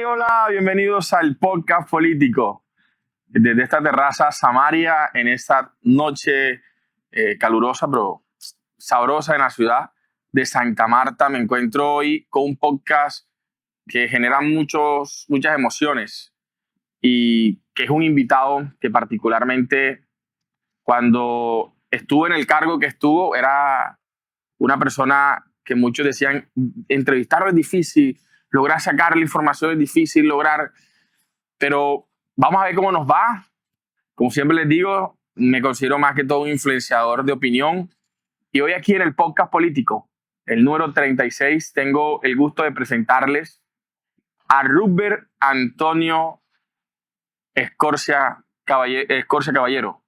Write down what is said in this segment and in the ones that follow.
Hola, bienvenidos al podcast político. Desde esta terraza Samaria, en esta noche calurosa pero sabrosa en la ciudad de Santa Marta, me encuentro hoy con un podcast que genera muchas emociones y que es un invitado que particularmente cuando estuvo en el cargo que estuvo era una persona que muchos decían entrevistarlo es difícil, lograr sacar la información es difícil, pero vamos a ver cómo nos va. Como siempre les digo, me considero más que todo un influenciador de opinión y hoy aquí en el podcast político, el número 36, tengo el gusto de presentarles a Rutger Antonio Escorcia Caballero,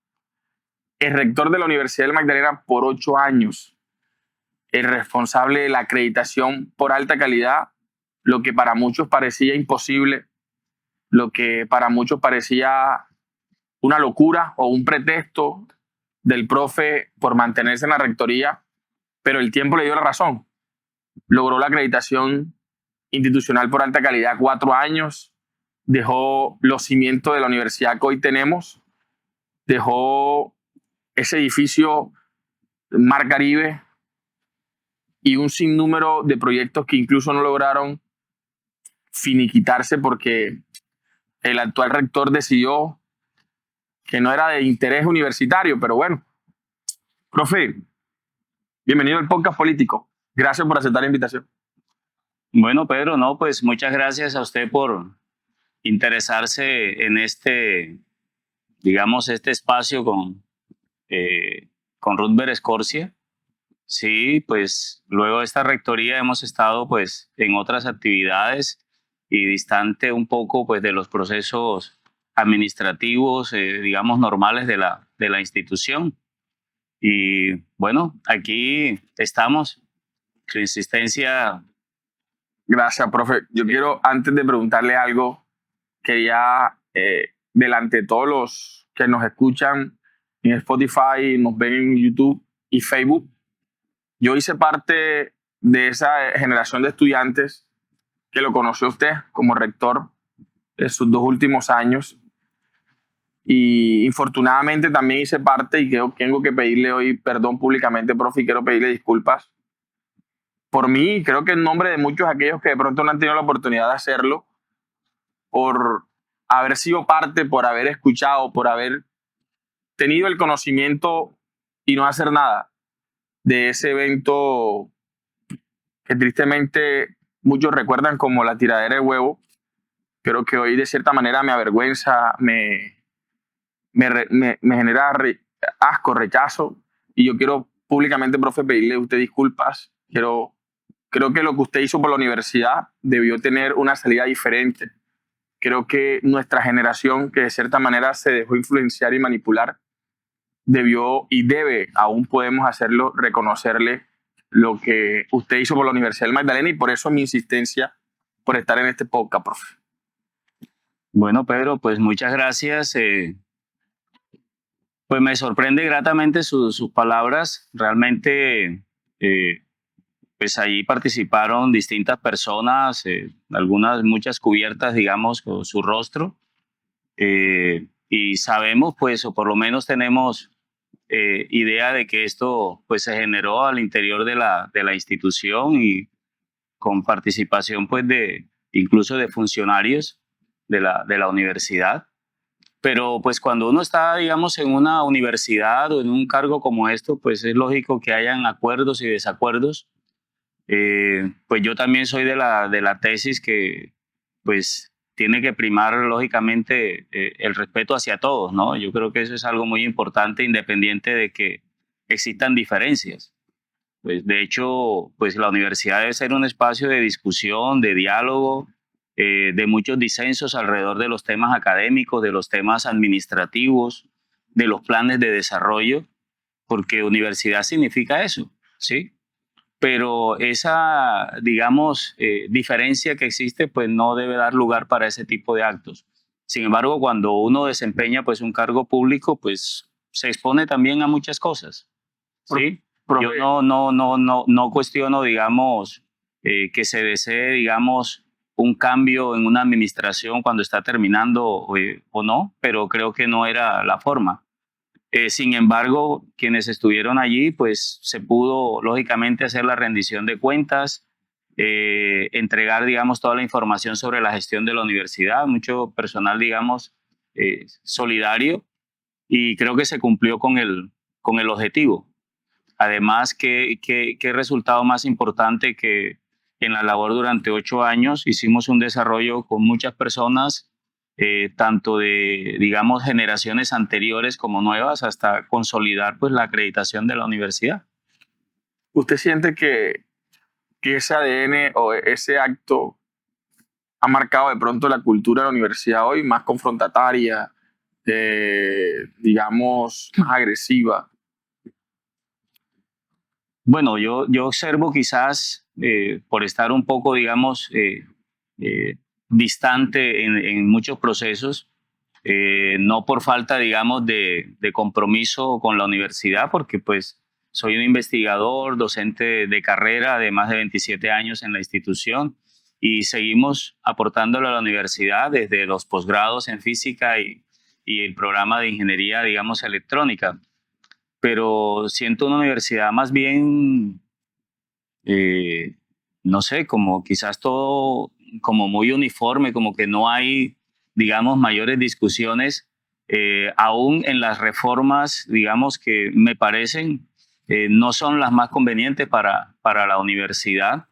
el rector de la Universidad del Magdalena por 8 años, el responsable de la acreditación por alta calidad, lo que para muchos parecía imposible, lo que para muchos parecía una locura o un pretexto del profe por mantenerse en la rectoría, pero el tiempo le dio la razón. Logró la acreditación institucional por alta calidad 4 años, dejó los cimientos de la universidad que hoy tenemos, dejó ese edificio Mar Caribe y un sinnúmero de proyectos que incluso no lograron finiquitarse porque el actual rector decidió que no era de interés universitario, pero bueno. Profe, bienvenido al podcast político. Gracias por aceptar la invitación. Bueno, Pedro, no, pues muchas gracias a usted por interesarse en este espacio con Rutger Escorcia. Sí, pues luego de esta rectoría hemos estado pues en otras actividades y distante un poco pues de los procesos administrativos, normales de la institución. Y bueno, aquí estamos. Su insistencia. Gracias, profe. Yo quiero, antes de preguntarle algo, quería, delante de todos los que nos escuchan en Spotify, nos ven en YouTube y Facebook, yo hice parte de esa generación de estudiantes que lo conoció usted como rector en sus 2 últimos años. Y infortunadamente también hice parte y tengo que pedirle hoy perdón públicamente, profe, y quiero pedirle disculpas por mí, creo que en nombre de muchos aquellos que de pronto no han tenido la oportunidad de hacerlo, por haber sido parte, por haber escuchado, por haber tenido el conocimiento y no hacer nada de ese evento que tristemente muchos recuerdan como la tiradera de huevo. Creo que hoy de cierta manera me avergüenza, me genera asco, rechazo, y yo quiero públicamente, profe, pedirle a usted disculpas. Creo que lo que usted hizo por la universidad debió tener una salida diferente. Creo que nuestra generación, que de cierta manera se dejó influenciar y manipular, debió y debe, aún podemos hacerlo, reconocerle lo que usted hizo por la Universidad del Magdalena, y por eso mi insistencia por estar en este podcast, profe. Bueno, Pedro, pues muchas gracias. Pues me sorprende gratamente sus palabras. Realmente, pues allí participaron distintas personas, muchas cubiertas, digamos, con su rostro. Y sabemos, pues, o por lo menos tenemos idea de que esto, pues, se generó al interior de la institución y con participación, pues, incluso de funcionarios de la universidad. Pero pues cuando uno está, digamos, en una universidad o en un cargo como esto, pues es lógico que hayan acuerdos y desacuerdos. Pues yo también soy de la tesis que pues tiene que primar lógicamente el respeto hacia todos, ¿no? Yo creo que eso es algo muy importante, independiente de que existan diferencias. Pues de hecho, pues la universidad debe ser un espacio de discusión, de diálogo, de muchos disensos alrededor de los temas académicos, de los temas administrativos, de los planes de desarrollo, porque universidad significa eso, ¿sí? Pero esa, digamos, diferencia que existe, pues no debe dar lugar para ese tipo de actos. Sin embargo, cuando uno desempeña pues un cargo público, pues se expone también a muchas cosas, ¿sí? Yo no cuestiono, digamos, que se desee, digamos, un cambio en una administración cuando está terminando o no, pero creo que no era la forma. Sin embargo, quienes estuvieron allí, pues se pudo lógicamente hacer la rendición de cuentas, entregar, digamos, toda la información sobre la gestión de la universidad, mucho personal, digamos, solidario, y creo que se cumplió con el objetivo. Además, ¿qué resultado más importante que en la labor durante 8 años hicimos un desarrollo con muchas personas, tanto de, digamos, generaciones anteriores como nuevas, hasta consolidar pues la acreditación de la universidad? ¿Usted siente que ese ADN o ese acto ha marcado de pronto la cultura de la universidad hoy, más confrontataria, digamos, más agresiva? Bueno, yo observo quizás por estar un poco, digamos, distante en muchos procesos, no por falta, digamos, de compromiso con la universidad, porque pues soy un investigador, docente de carrera de más de 27 años en la institución y seguimos aportándole a la universidad desde los posgrados en física y el programa de ingeniería, digamos, electrónica. Pero siento una universidad más bien, eh, no sé, como quizás todo como muy uniforme, como que no hay, digamos, mayores discusiones, aún en las reformas, digamos, que me parecen no son las más convenientes para la universidad.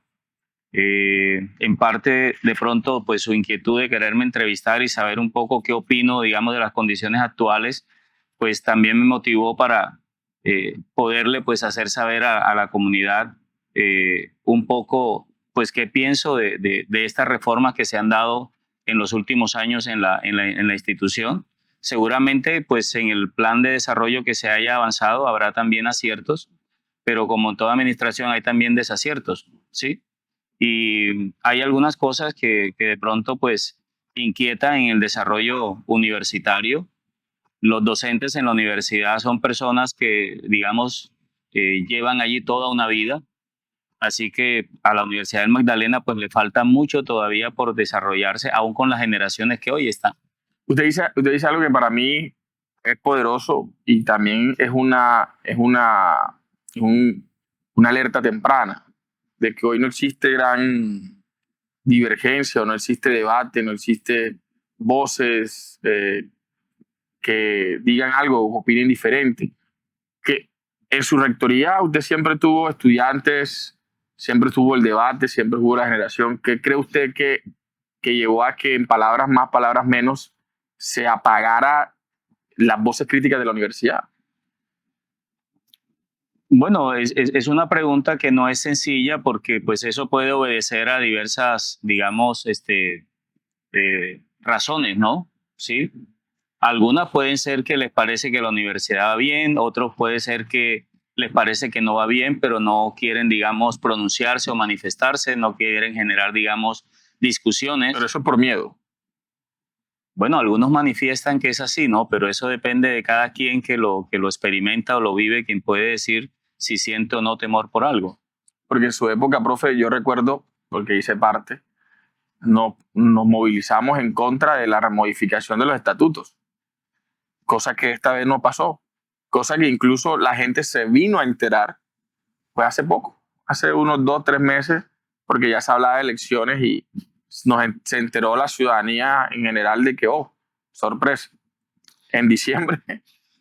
En parte, de pronto, pues su inquietud de quererme entrevistar y saber un poco qué opino, digamos, de las condiciones actuales, pues también me motivó para poderle, pues, hacer saber a la comunidad un poco, pues, qué pienso de estas reformas que se han dado en los últimos años en la institución. Seguramente, pues, en el plan de desarrollo que se haya avanzado habrá también aciertos, pero como en toda administración hay también desaciertos, ¿sí? Y hay algunas cosas que de pronto pues inquietan en el desarrollo universitario. Los docentes en la universidad son personas que, digamos, llevan allí toda una vida, así que a la Universidad del Magdalena pues le falta mucho todavía por desarrollarse, aún con las generaciones que hoy están. Usted dice algo que para mí es poderoso y también una alerta temprana de que hoy no existe gran divergencia, o no existe debate, no existe voces que digan algo o opinen diferente. Que en su rectoría usted siempre tuvo estudiantes, siempre tuvo el debate, siempre hubo la generación. ¿Qué cree usted que llevó a que en palabras más, palabras menos, se apagara las voces críticas de la universidad? Bueno, es una pregunta que no es sencilla porque pues eso puede obedecer a diversas, digamos, razones, ¿no? Sí. Algunas pueden ser que les parece que la universidad va bien, otros puede ser que les parece que no va bien, pero no quieren, digamos, pronunciarse o manifestarse, no quieren generar, digamos, discusiones. Pero eso es por miedo. Bueno, algunos manifiestan que es así, ¿no? Pero eso depende de cada quien que lo experimenta o lo vive, quien puede decir si siente o no temor por algo. Porque en su época, profe, yo recuerdo, porque hice parte, nos movilizamos en contra de la modificación de los estatutos, cosa que esta vez no pasó, cosa que incluso la gente se vino a enterar, pues hace poco, hace unos 2, 3 meses, porque ya se hablaba de elecciones y se enteró la ciudadanía en general de que, oh, sorpresa, en diciembre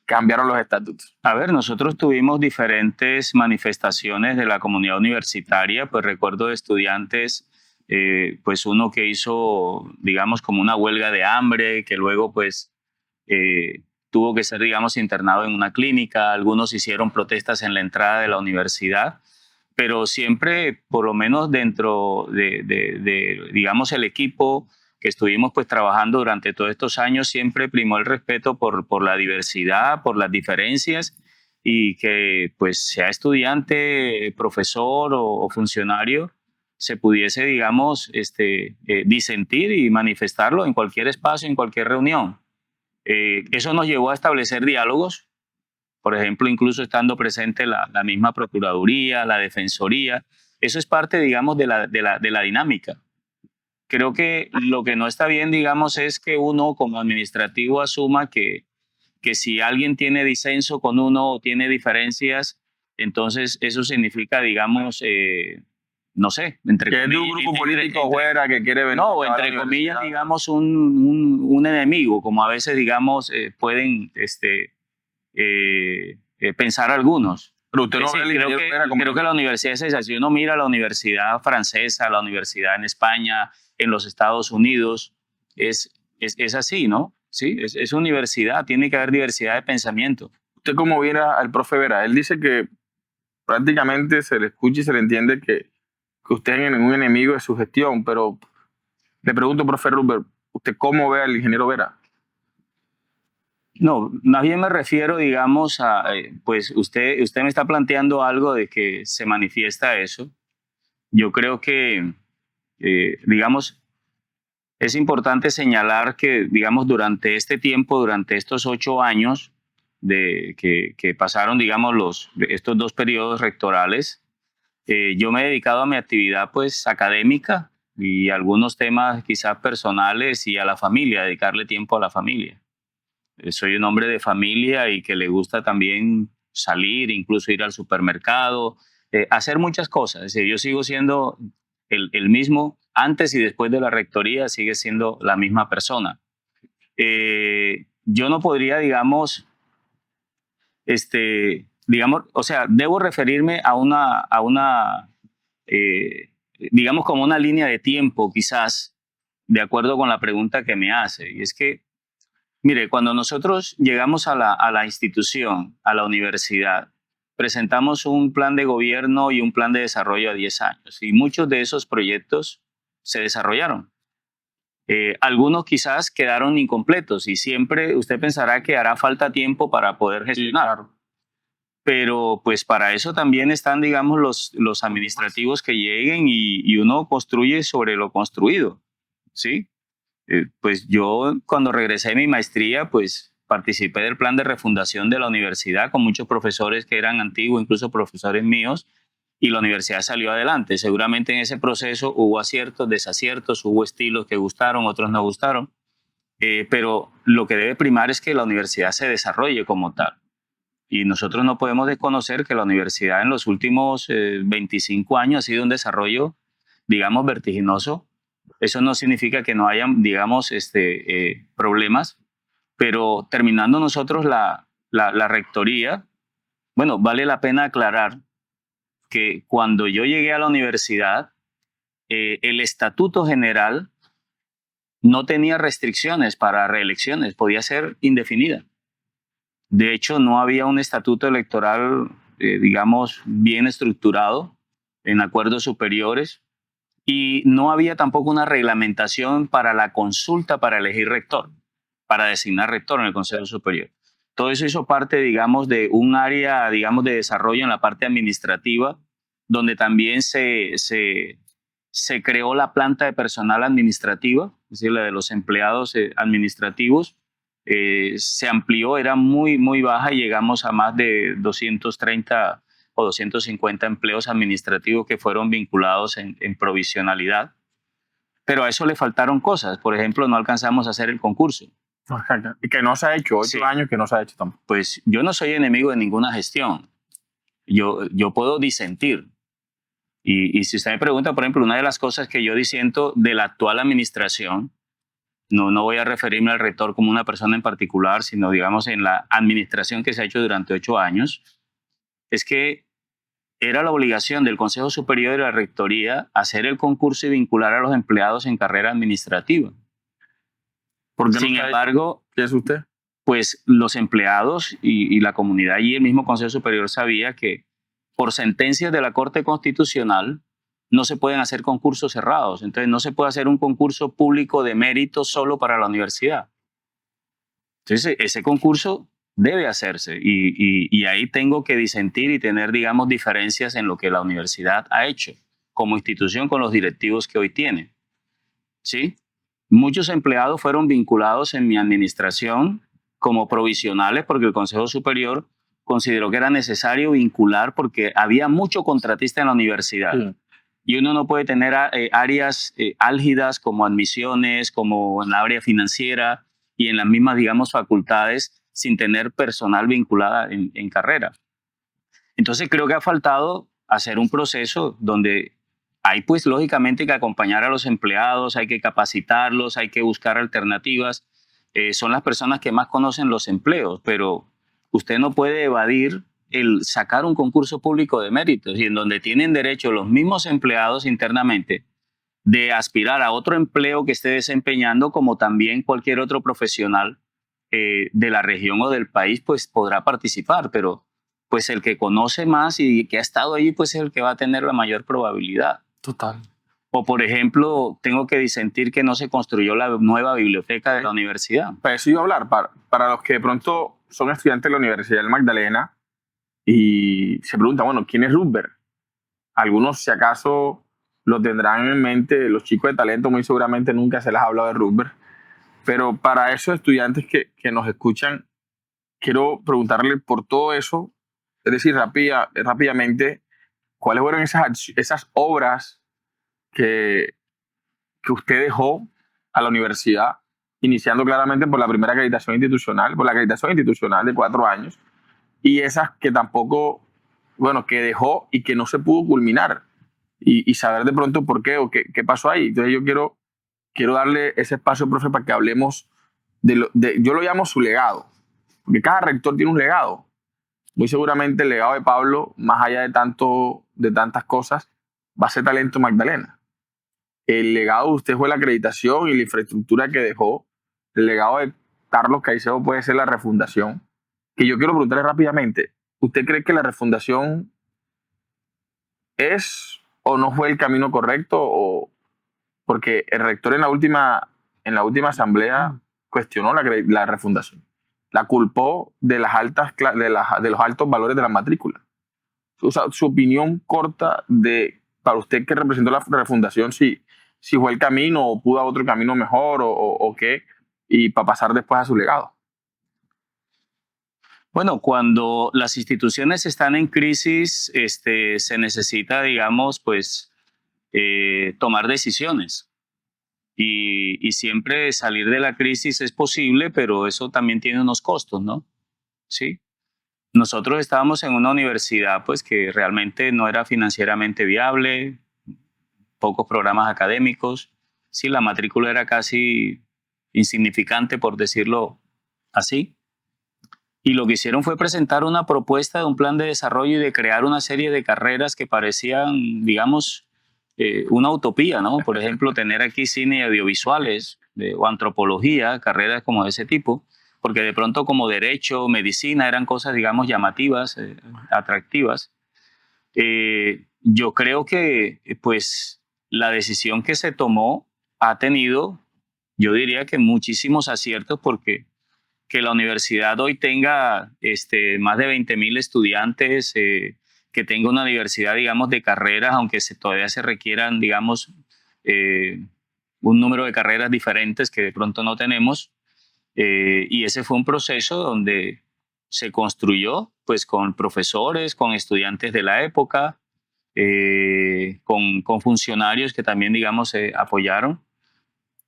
cambiaron los estatutos. A ver, nosotros tuvimos diferentes manifestaciones de la comunidad universitaria, pues recuerdo de estudiantes, pues uno que hizo, digamos, como una huelga de hambre, que luego pues tuvo que ser, digamos, internado en una clínica, algunos hicieron protestas en la entrada de la universidad, pero siempre, por lo menos dentro de, digamos, el equipo que estuvimos pues trabajando durante todos estos años, siempre primó el respeto por la diversidad, por las diferencias y que pues sea estudiante, profesor o funcionario, se pudiese, digamos, disentir y manifestarlo en cualquier espacio, en cualquier reunión. Eso nos llevó a establecer diálogos, por ejemplo, incluso estando presente la misma Procuraduría, la Defensoría. Eso es parte, digamos, de la dinámica. creo que lo que no está bien, digamos, es que uno como administrativo asuma que si alguien tiene disenso con uno o tiene diferencias, entonces eso significa, digamos, no sé, entre Que es de un comillas, grupo político fuera que quiere venir. no, o entre comillas, digamos, un enemigo, como a veces, digamos, pueden pensar algunos. Pero usted no ve al ingeniero Vera como Creo que la universidad es esa. Si uno mira la universidad francesa, la universidad en España, en los Estados Unidos, es así, ¿no? Sí, es universidad, tiene que haber diversidad de pensamiento. ¿Usted cómo viene al profe Vera? Él dice que prácticamente se le escucha y se le entiende que usted es un enemigo de su gestión, pero le pregunto, profe Rupert, ¿usted cómo ve al ingeniero Vera? No, más bien me refiero, digamos, pues usted me está planteando algo de que se manifiesta eso. Yo creo que, digamos, es importante señalar que, digamos, durante este tiempo, durante estos 8 años que pasaron, digamos, estos 2 periodos rectorales, yo me he dedicado a mi actividad, pues, académica y algunos temas quizás personales y a la familia, dedicarle tiempo a la familia. Soy un hombre de familia y que le gusta también salir, incluso ir al supermercado, hacer muchas cosas. Es decir, yo sigo siendo el mismo antes y después de la rectoría, sigue siendo la misma persona. Yo no podría, digamos, o sea, debo referirme a digamos, como una línea de tiempo, quizás, de acuerdo con la pregunta que me hace. Y es que, mire, cuando nosotros llegamos a la institución, a la universidad, presentamos un plan de gobierno y un plan de desarrollo a 10 años y muchos de esos proyectos se desarrollaron. Algunos quizás quedaron incompletos y siempre usted pensará que hará falta tiempo para poder gestionar. Sí, claro. Pero pues para eso también están, digamos, los administrativos que lleguen y uno construye sobre lo construido, ¿sí? Pues yo cuando regresé de mi maestría, pues participé del plan de refundación de la universidad con muchos profesores que eran antiguos, incluso profesores míos, y la universidad salió adelante. Seguramente en ese proceso hubo aciertos, desaciertos, hubo estilos que gustaron, otros no gustaron, pero lo que debe primar es que la universidad se desarrolle como tal. Y nosotros no podemos desconocer que la universidad en los últimos 25 años ha sido un desarrollo, digamos, vertiginoso. Eso no significa que no hayan, digamos, problemas, pero terminando nosotros la rectoría, bueno, vale la pena aclarar que cuando yo llegué a la universidad, el estatuto general no tenía restricciones para reelecciones, podía ser indefinida. De hecho, no había un estatuto electoral, digamos, bien estructurado en acuerdos superiores y no había tampoco una reglamentación para la consulta para elegir rector, para designar rector en el Consejo Superior. Todo eso hizo parte, digamos, de un área, digamos, de desarrollo en la parte administrativa, donde también se creó la planta de personal administrativa, es decir, la de los empleados administrativos. Se amplió, era muy, muy baja y llegamos a más de 230 o 250 empleos administrativos que fueron vinculados en provisionalidad. Pero a eso le faltaron cosas. Por ejemplo, no alcanzamos a hacer el concurso. Y que no se ha hecho, 8 Sí. años que no se ha hecho tampoco. Pues yo no soy enemigo de ninguna gestión. Yo puedo disentir. Y si usted me pregunta, por ejemplo, una de las cosas que yo disiento de la actual administración, no voy a referirme al rector como una persona en particular, sino digamos en la administración que se ha hecho durante 8 años, es que era la obligación del Consejo Superior de la Rectoría hacer el concurso y vincular a los empleados en carrera administrativa. Sin embargo, ¿qué es usted? Pues los empleados y la comunidad y el mismo Consejo Superior sabía que por sentencias de la Corte Constitucional no se pueden hacer concursos cerrados. Entonces no se puede hacer un concurso público de mérito solo para la universidad. Entonces ese concurso debe hacerse y ahí tengo que disentir y tener, digamos, diferencias en lo que la universidad ha hecho como institución con los directivos que hoy tiene. ¿Sí? Muchos empleados fueron vinculados en mi administración como provisionales porque el Consejo Superior consideró que era necesario vincular porque había mucho contratista en la universidad. Sí. Y uno no puede tener áreas álgidas como admisiones, como en la área financiera y en las mismas, digamos, facultades sin tener personal vinculada en carrera. Entonces creo que ha faltado hacer un proceso donde hay pues lógicamente que acompañar a los empleados, hay que capacitarlos, hay que buscar alternativas. Son las personas que más conocen los empleos, pero usted no puede evadir el sacar un concurso público de méritos y en donde tienen derecho los mismos empleados internamente de aspirar a otro empleo que esté desempeñando, como también cualquier otro profesional de la región o del país pues podrá participar, pero pues el que conoce más y que ha estado allí pues es el que va a tener la mayor probabilidad. Total. O por ejemplo, tengo que disentir que no se construyó la nueva biblioteca de la universidad. Para eso iba a hablar, para los que de pronto son estudiantes de la Universidad del Magdalena y se preguntan, bueno, ¿quién es Rupert? Algunos, si acaso, lo tendrán en mente, los chicos de talento muy seguramente nunca se les ha hablado de Rupert, pero para esos estudiantes que nos escuchan, quiero preguntarle por todo eso, es decir, rápidamente, ¿cuáles fueron esas obras que usted dejó a la universidad, iniciando claramente por la primera acreditación institucional, por la acreditación institucional de 4 años, y esas que tampoco, bueno, que dejó y que no se pudo culminar, y saber de pronto por qué o qué pasó ahí? Entonces yo quiero darle ese espacio, profe, para que hablemos yo lo llamo su legado, porque cada rector tiene un legado. Muy seguramente el legado de Pablo, más allá de tantas cosas, va a ser Talento Magdalena. El legado de usted fue la acreditación y la infraestructura que dejó. El legado de Carlos Caicedo puede ser la refundación. Que yo quiero preguntarle rápidamente, ¿usted cree que la refundación es o no fue el camino correcto? Porque el rector en la última asamblea cuestionó la refundación. La culpó de los altos valores de la matrícula. O sea, su opinión corta para usted que representó la refundación, si fue el camino o pudo haber otro camino mejor o qué, y para pasar después a su legado. Bueno, cuando las instituciones están en crisis, se necesita, digamos, pues tomar decisiones. Y siempre salir de la crisis es posible, pero eso también tiene unos costos, ¿no? Sí. Nosotros estábamos en una universidad pues que realmente no era financieramente viable, pocos programas académicos, sí, la matrícula era casi insignificante, por decirlo así. Y lo que hicieron fue presentar una propuesta de un plan de desarrollo y de crear una serie de carreras que parecían, digamos, una utopía, ¿no? Por ejemplo, tener aquí cine y audiovisuales o antropología, carreras como de ese tipo, porque de pronto como derecho, medicina, eran cosas, digamos, llamativas, atractivas. Yo creo que, pues, la decisión que se tomó ha tenido, yo diría que muchísimos aciertos, porque que la universidad hoy tenga más de 20.000 estudiantes, que tenga una diversidad, digamos, de carreras, aunque todavía se requieran, digamos, un número de carreras diferentes que de pronto no tenemos. Y ese fue un proceso donde se construyó pues con profesores, con estudiantes de la época, con funcionarios que también, digamos, apoyaron,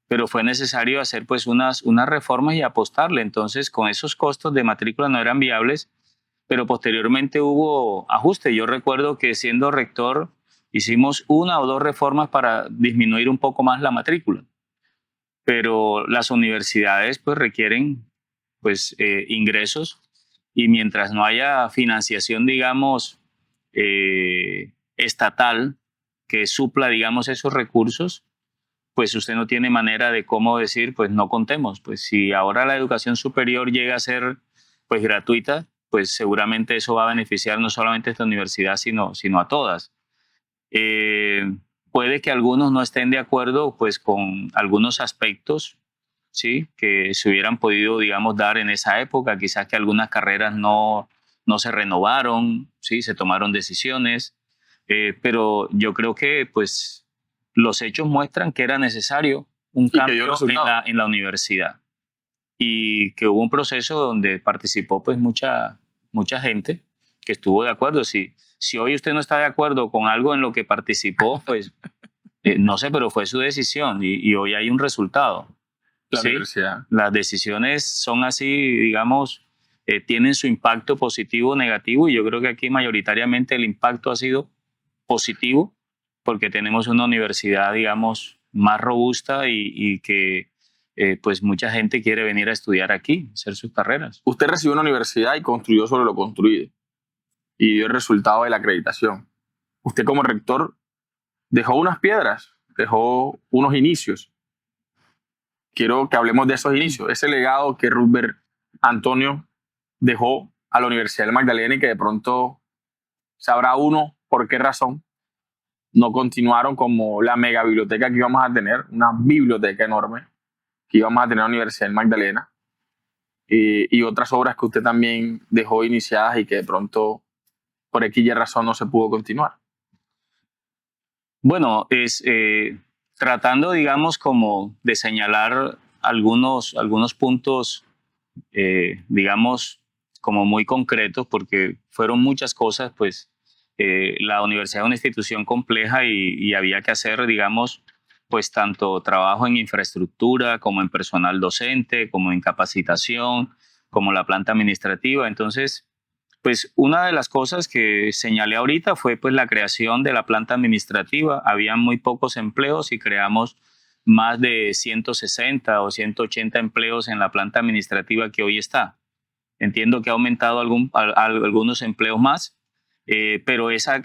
pero fue necesario hacer pues unas reformas y apostarle. Entonces, con esos costos de matrícula no eran viables, pero posteriormente hubo ajuste. Yo recuerdo que siendo rector hicimos 1 o 2 reformas para disminuir un poco más la matrícula, pero las universidades pues requieren pues ingresos, y mientras no haya financiación, digamos, estatal que supla, digamos, esos recursos, pues usted no tiene manera de cómo decir, pues no contemos. Pues si ahora la educación superior llega a ser pues gratuita, pues seguramente eso va a beneficiar no solamente a esta universidad, sino a todas. Puede que algunos no estén de acuerdo pues con algunos aspectos, ¿sí?, que se hubieran podido, digamos, dar en esa época. Quizás que algunas carreras no se renovaron, ¿sí?, se tomaron decisiones, pero yo creo que pues los hechos muestran que era necesario un cambio en la universidad, y que hubo un proceso donde participó pues mucha gente que estuvo de acuerdo. Si Si hoy usted no está de acuerdo con algo en lo que participó, pues no sé, pero fue su decisión y hoy hay un resultado. La ¿Sí? universidad. Las decisiones son así, digamos, tienen su impacto positivo o negativo y yo creo que aquí mayoritariamente el impacto ha sido positivo porque tenemos una universidad, digamos, más robusta y que pues mucha gente quiere venir a estudiar aquí, hacer sus carreras. Usted recibió una universidad y construyó sobre lo construido y dio el resultado de la acreditación. Usted como rector dejó unas piedras, dejó unos inicios. Quiero que hablemos de esos inicios, ese legado que Rupert Antonio dejó a la Universidad del Magdalena y que de pronto sabrá uno por qué razón no continuaron como la mega biblioteca que íbamos a tener, una biblioteca enorme que íbamos a tener en la Universidad del Magdalena y otras obras que usted también dejó iniciadas y que de pronto por X y razón no se pudo continuar. Bueno, es tratando, digamos, como de señalar algunos puntos, digamos, como muy concretos, porque fueron muchas cosas, pues la universidad es una institución compleja y había que hacer, digamos, pues tanto trabajo en infraestructura como en personal docente, como en capacitación, como la planta administrativa. Entonces, pues una de las cosas que señalé ahorita fue pues la creación de la planta administrativa. Había muy pocos empleos y creamos más de 160 o 180 empleos en la planta administrativa que hoy está. Entiendo que ha aumentado algunos empleos más, pero esa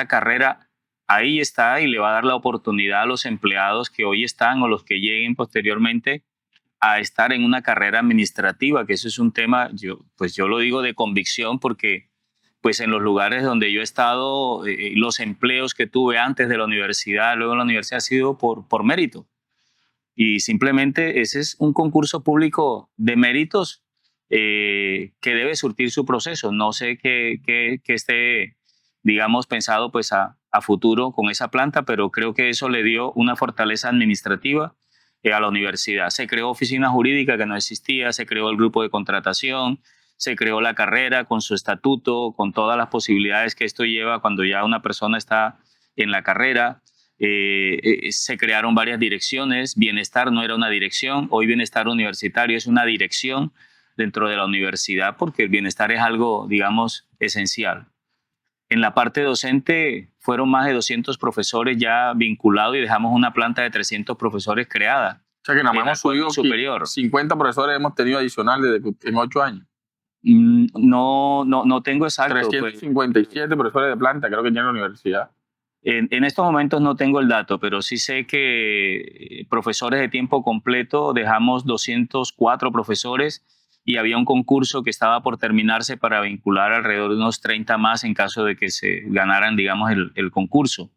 carrera ahí está y le va a dar la oportunidad a los empleados que hoy están o los que lleguen posteriormente a estar en una carrera administrativa, que eso es un tema, yo lo digo de convicción porque pues en los lugares donde yo he estado, los empleos que tuve antes de la universidad, luego en la universidad ha sido por mérito. Y simplemente ese es un concurso público de méritos que debe surtir su proceso. No sé qué esté, digamos, pensado pues a futuro con esa planta, pero creo que eso le dio una fortaleza administrativa a la universidad. Se creó oficina jurídica que no existía, se creó el grupo de contratación, se creó la carrera con su estatuto, con todas las posibilidades que esto lleva cuando ya una persona está en la carrera. Se crearon varias direcciones. Bienestar no era una dirección, hoy Bienestar Universitario es una dirección dentro de la universidad porque el bienestar es algo, digamos, esencial. En la parte docente fueron más de 200 profesores ya vinculados y dejamos una planta de 300 profesores creada. O sea que nada más hemos subido superior. 50 profesores hemos tenido adicionales en 8 años. No tengo exacto. 357 pues, profesores de planta creo que tiene la universidad. En estos momentos no tengo el dato, pero sí sé que profesores de tiempo completo dejamos 204 profesores y había un concurso que estaba por terminarse para vincular alrededor de unos 30 más en caso de que se ganaran, digamos, el concurso.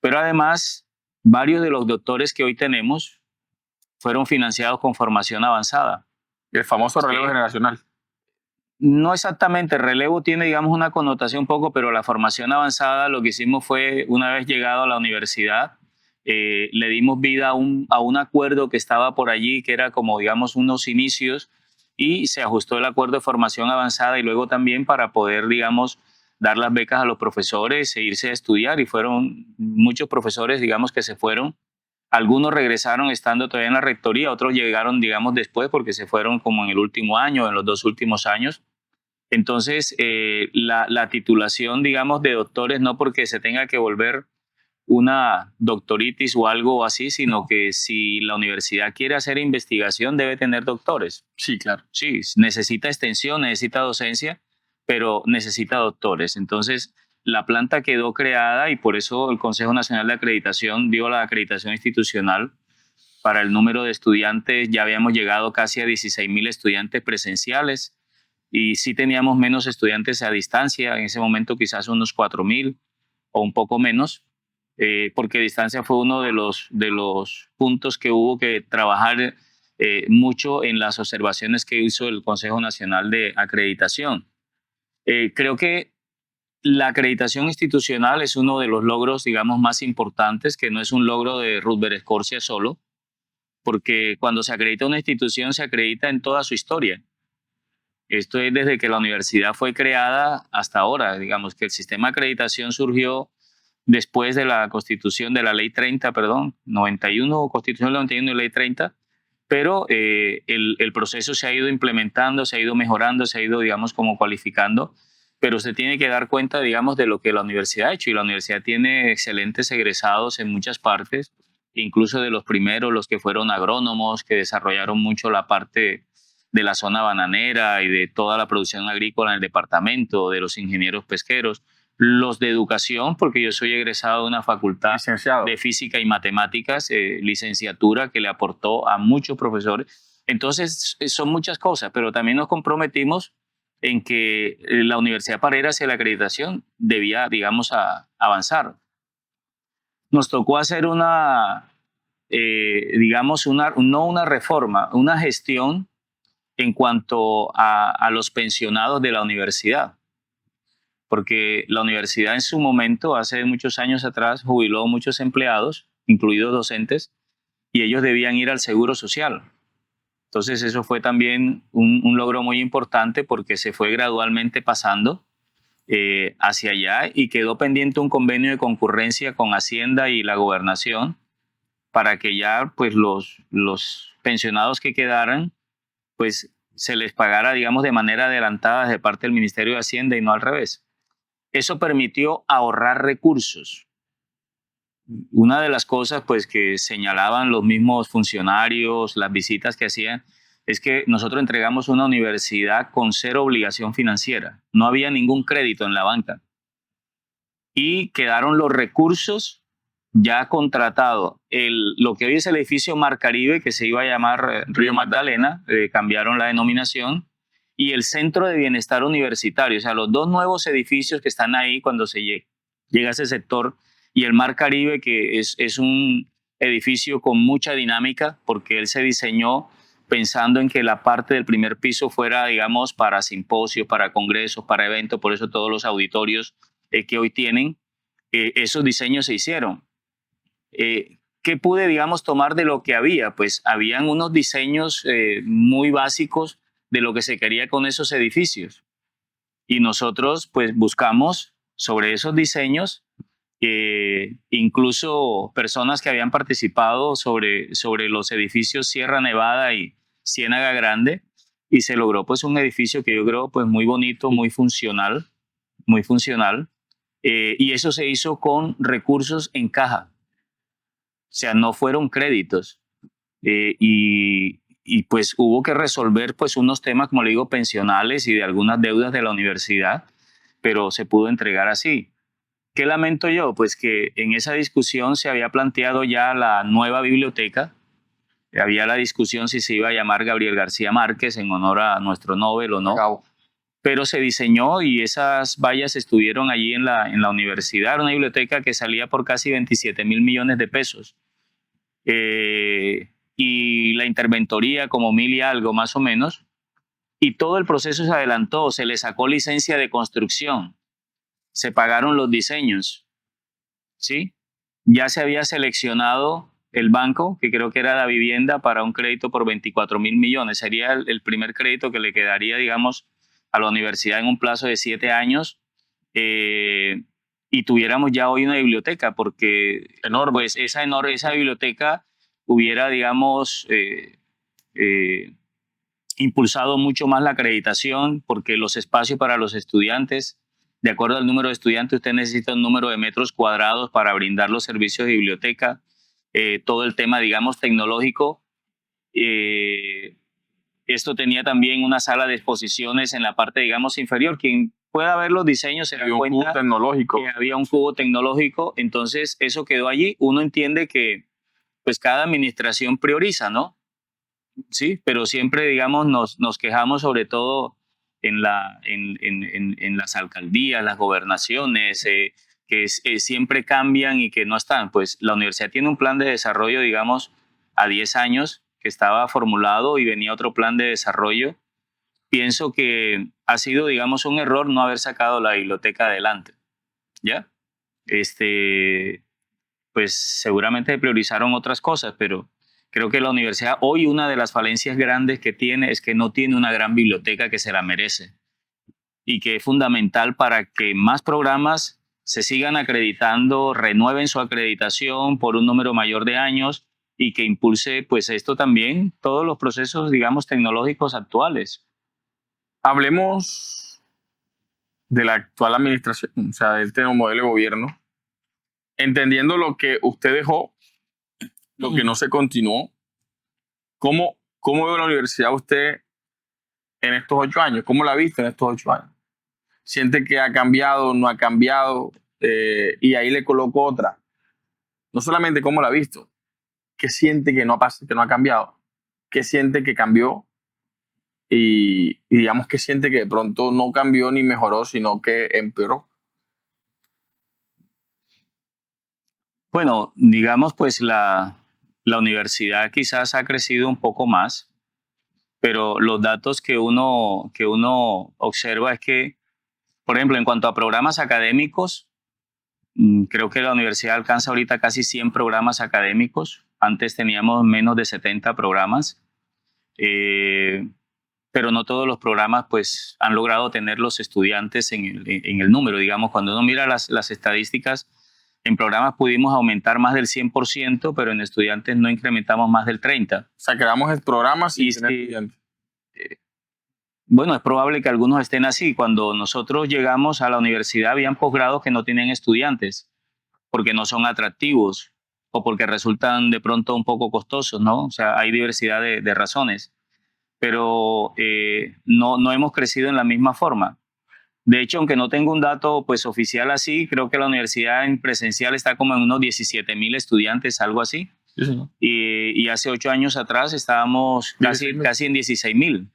Pero además, varios de los doctores que hoy tenemos fueron financiados con formación avanzada. El famoso relevo generacional. No exactamente, el relevo tiene, digamos, una connotación un poco, pero la formación avanzada lo que hicimos fue, una vez llegado a la universidad, le dimos vida a un acuerdo que estaba por allí, que era como, digamos, unos inicios, y se ajustó el acuerdo de formación avanzada y luego también para poder, digamos, dar las becas a los profesores e irse a estudiar, y fueron muchos profesores, digamos, que se fueron. Algunos regresaron estando todavía en la rectoría, otros llegaron, digamos, después porque se fueron como en el último año, en los 2 últimos años. Entonces, la titulación, digamos, de doctores, no porque se tenga que volver una doctoritis o algo así, sino que si la universidad quiere hacer investigación, debe tener doctores. Sí, claro. Sí, necesita extensión, necesita docencia, pero necesita doctores. Entonces, la planta quedó creada y por eso el Consejo Nacional de Acreditación dio la acreditación institucional para el número de estudiantes. Ya habíamos llegado casi a 16,000 estudiantes presenciales y sí teníamos menos estudiantes a distancia, en ese momento quizás unos 4,000 o un poco menos, porque distancia fue uno de los puntos que hubo que trabajar mucho en las observaciones que hizo el Consejo Nacional de Acreditación. Creo que la acreditación institucional es uno de los logros, digamos, más importantes, que no es un logro de Rutger Scorsia solo, porque cuando se acredita una institución se acredita en toda su historia. Esto es desde que la universidad fue creada hasta ahora. Digamos que el sistema de acreditación surgió después de la constitución de la ley 30, perdón, 91, constitución 91 y ley 30, pero el proceso se ha ido implementando, se ha ido mejorando, se ha ido, digamos, como cualificando, pero se tiene que dar cuenta, digamos, de lo que la universidad ha hecho, y la universidad tiene excelentes egresados en muchas partes, incluso de los primeros, los que fueron agrónomos, que desarrollaron mucho la parte de la zona bananera y de toda la producción agrícola en el departamento, de los ingenieros pesqueros, los de educación, porque yo soy egresado de una facultad Licenciado. de física y matemáticas, licenciatura que le aportó a muchos profesores. Entonces, son muchas cosas, pero también nos comprometimos en que la universidad para ir hacia la acreditación debía, digamos, avanzar. Nos tocó hacer digamos, no una reforma, una gestión en cuanto a los pensionados de la universidad, porque la universidad en su momento, hace muchos años atrás, jubiló muchos empleados, incluidos docentes, y ellos debían ir al seguro social. Entonces eso fue también un logro muy importante porque se fue gradualmente pasando hacia allá, y quedó pendiente un convenio de concurrencia con Hacienda y la Gobernación para que ya pues los pensionados que quedaran pues se les pagara, digamos, de manera adelantada de parte del Ministerio de Hacienda y no al revés. Eso permitió ahorrar recursos. Una de las cosas pues que señalaban los mismos funcionarios, las visitas que hacían, es que nosotros entregamos una universidad con cero obligación financiera. No había ningún crédito en la banca. Y quedaron los recursos ya contratados. Lo que hoy es el edificio Mar Caribe, que se iba a llamar Río Magdalena, cambiaron la denominación, y el Centro de Bienestar Universitario, o sea, los dos nuevos edificios que están ahí cuando se llega a ese sector, y el Mar Caribe, que es un edificio con mucha dinámica, porque él se diseñó pensando en que la parte del primer piso fuera, digamos, para simposios, para congresos, para eventos, por eso todos los auditorios que hoy tienen, esos diseños se hicieron. ¿Qué pude, digamos, tomar de lo que había? Pues habían unos diseños muy básicos de lo que se quería con esos edificios. Y nosotros, pues, buscamos sobre esos diseños, incluso personas que habían participado sobre los edificios Sierra Nevada y Ciénaga Grande, y se logró, pues, un edificio que yo creo, pues, muy bonito, muy funcional, muy funcional. Y eso se hizo con recursos en caja. O sea, no fueron créditos. Y pues hubo que resolver pues unos temas, como le digo, pensionales y de algunas deudas de la universidad, pero se pudo entregar así. ¿Qué lamento yo? Pues que en esa discusión se había planteado ya la nueva biblioteca. Había la discusión si se iba a llamar Gabriel García Márquez en honor a nuestro Nobel o no. Acabo. Pero se diseñó y esas vallas estuvieron allí en la universidad. Era una biblioteca que salía por casi 27 mil millones de pesos. Y la interventoría como 1.000 y algo más o menos. Y todo el proceso se adelantó, se le sacó licencia de construcción, se pagaron los diseños, ¿sí? Ya se había seleccionado el banco, que creo que era la vivienda, para un crédito por 24 mil millones. Sería el primer crédito que le quedaría, digamos, a la universidad en un plazo de 7 años, y tuviéramos ya hoy una biblioteca, porque Enorme. pues esa biblioteca hubiera, digamos, impulsado mucho más la acreditación, porque los espacios para los estudiantes, de acuerdo al número de estudiantes, usted necesita un número de metros cuadrados para brindar los servicios de biblioteca. Todo el tema, digamos, tecnológico. Esto tenía también una sala de exposiciones en la parte, digamos, inferior. Quien pueda ver los diseños se da Había un cubo cuenta tecnológico. que había un cubo tecnológico. Entonces, eso quedó allí. Uno entiende que pues cada administración prioriza, ¿no? Sí, pero siempre, digamos, nos quejamos sobre todo en las alcaldías, las gobernaciones, que siempre cambian y que no están. Pues la universidad tiene un plan de desarrollo, digamos, a 10 años que estaba formulado, y venía otro plan de desarrollo. Pienso que ha sido, digamos, un error no haber sacado la biblioteca adelante, ¿ya? Pues seguramente priorizaron otras cosas, pero Creo que la universidad hoy una de las falencias grandes que tiene es que no tiene una gran biblioteca que se la merece y que es fundamental para que más programas se sigan acreditando, renueven su acreditación por un número mayor de años y que impulse pues esto también, todos los procesos, digamos, tecnológicos actuales. Hablemos de la actual administración, o sea, del nuevo modelo de gobierno, entendiendo lo que usted dejó, lo que no se continuó. ¿Cómo ve la universidad usted en estos 8 años? ¿Cómo la ha visto en estos 8 años? ¿Siente que ha cambiado, no ha cambiado? Y ahí le coloco otra. No solamente cómo la ha visto, ¿qué siente que no ha cambiado? ¿Qué siente que cambió? Y digamos que siente que de pronto no cambió ni mejoró, sino que empeoró. Bueno, digamos pues la universidad quizás ha crecido un poco más, pero los datos que uno observa es que, por ejemplo, en cuanto a programas académicos, creo que la universidad alcanza ahorita casi 100 programas académicos. Antes teníamos menos de 70 programas, pero no todos los programas pues, han logrado tener los estudiantes en el número. Digamos, cuando uno mira las estadísticas, en programas pudimos aumentar más del 100%, pero en estudiantes no incrementamos más del 30%. O sea, creamos el programa sin Y tener estudiantes. Bueno, es probable que algunos estén así. Cuando nosotros llegamos a la universidad, habían posgrados que no tienen estudiantes porque no son atractivos o porque resultan de pronto un poco costosos, ¿no? O sea, hay diversidad de razones, pero no hemos crecido en la misma forma. De hecho, aunque no tengo un dato pues, oficial así, creo que la universidad en presencial está como en unos 17,000 estudiantes, algo así. Sí, señor. Y hace 8 años atrás estábamos casi en 16,000.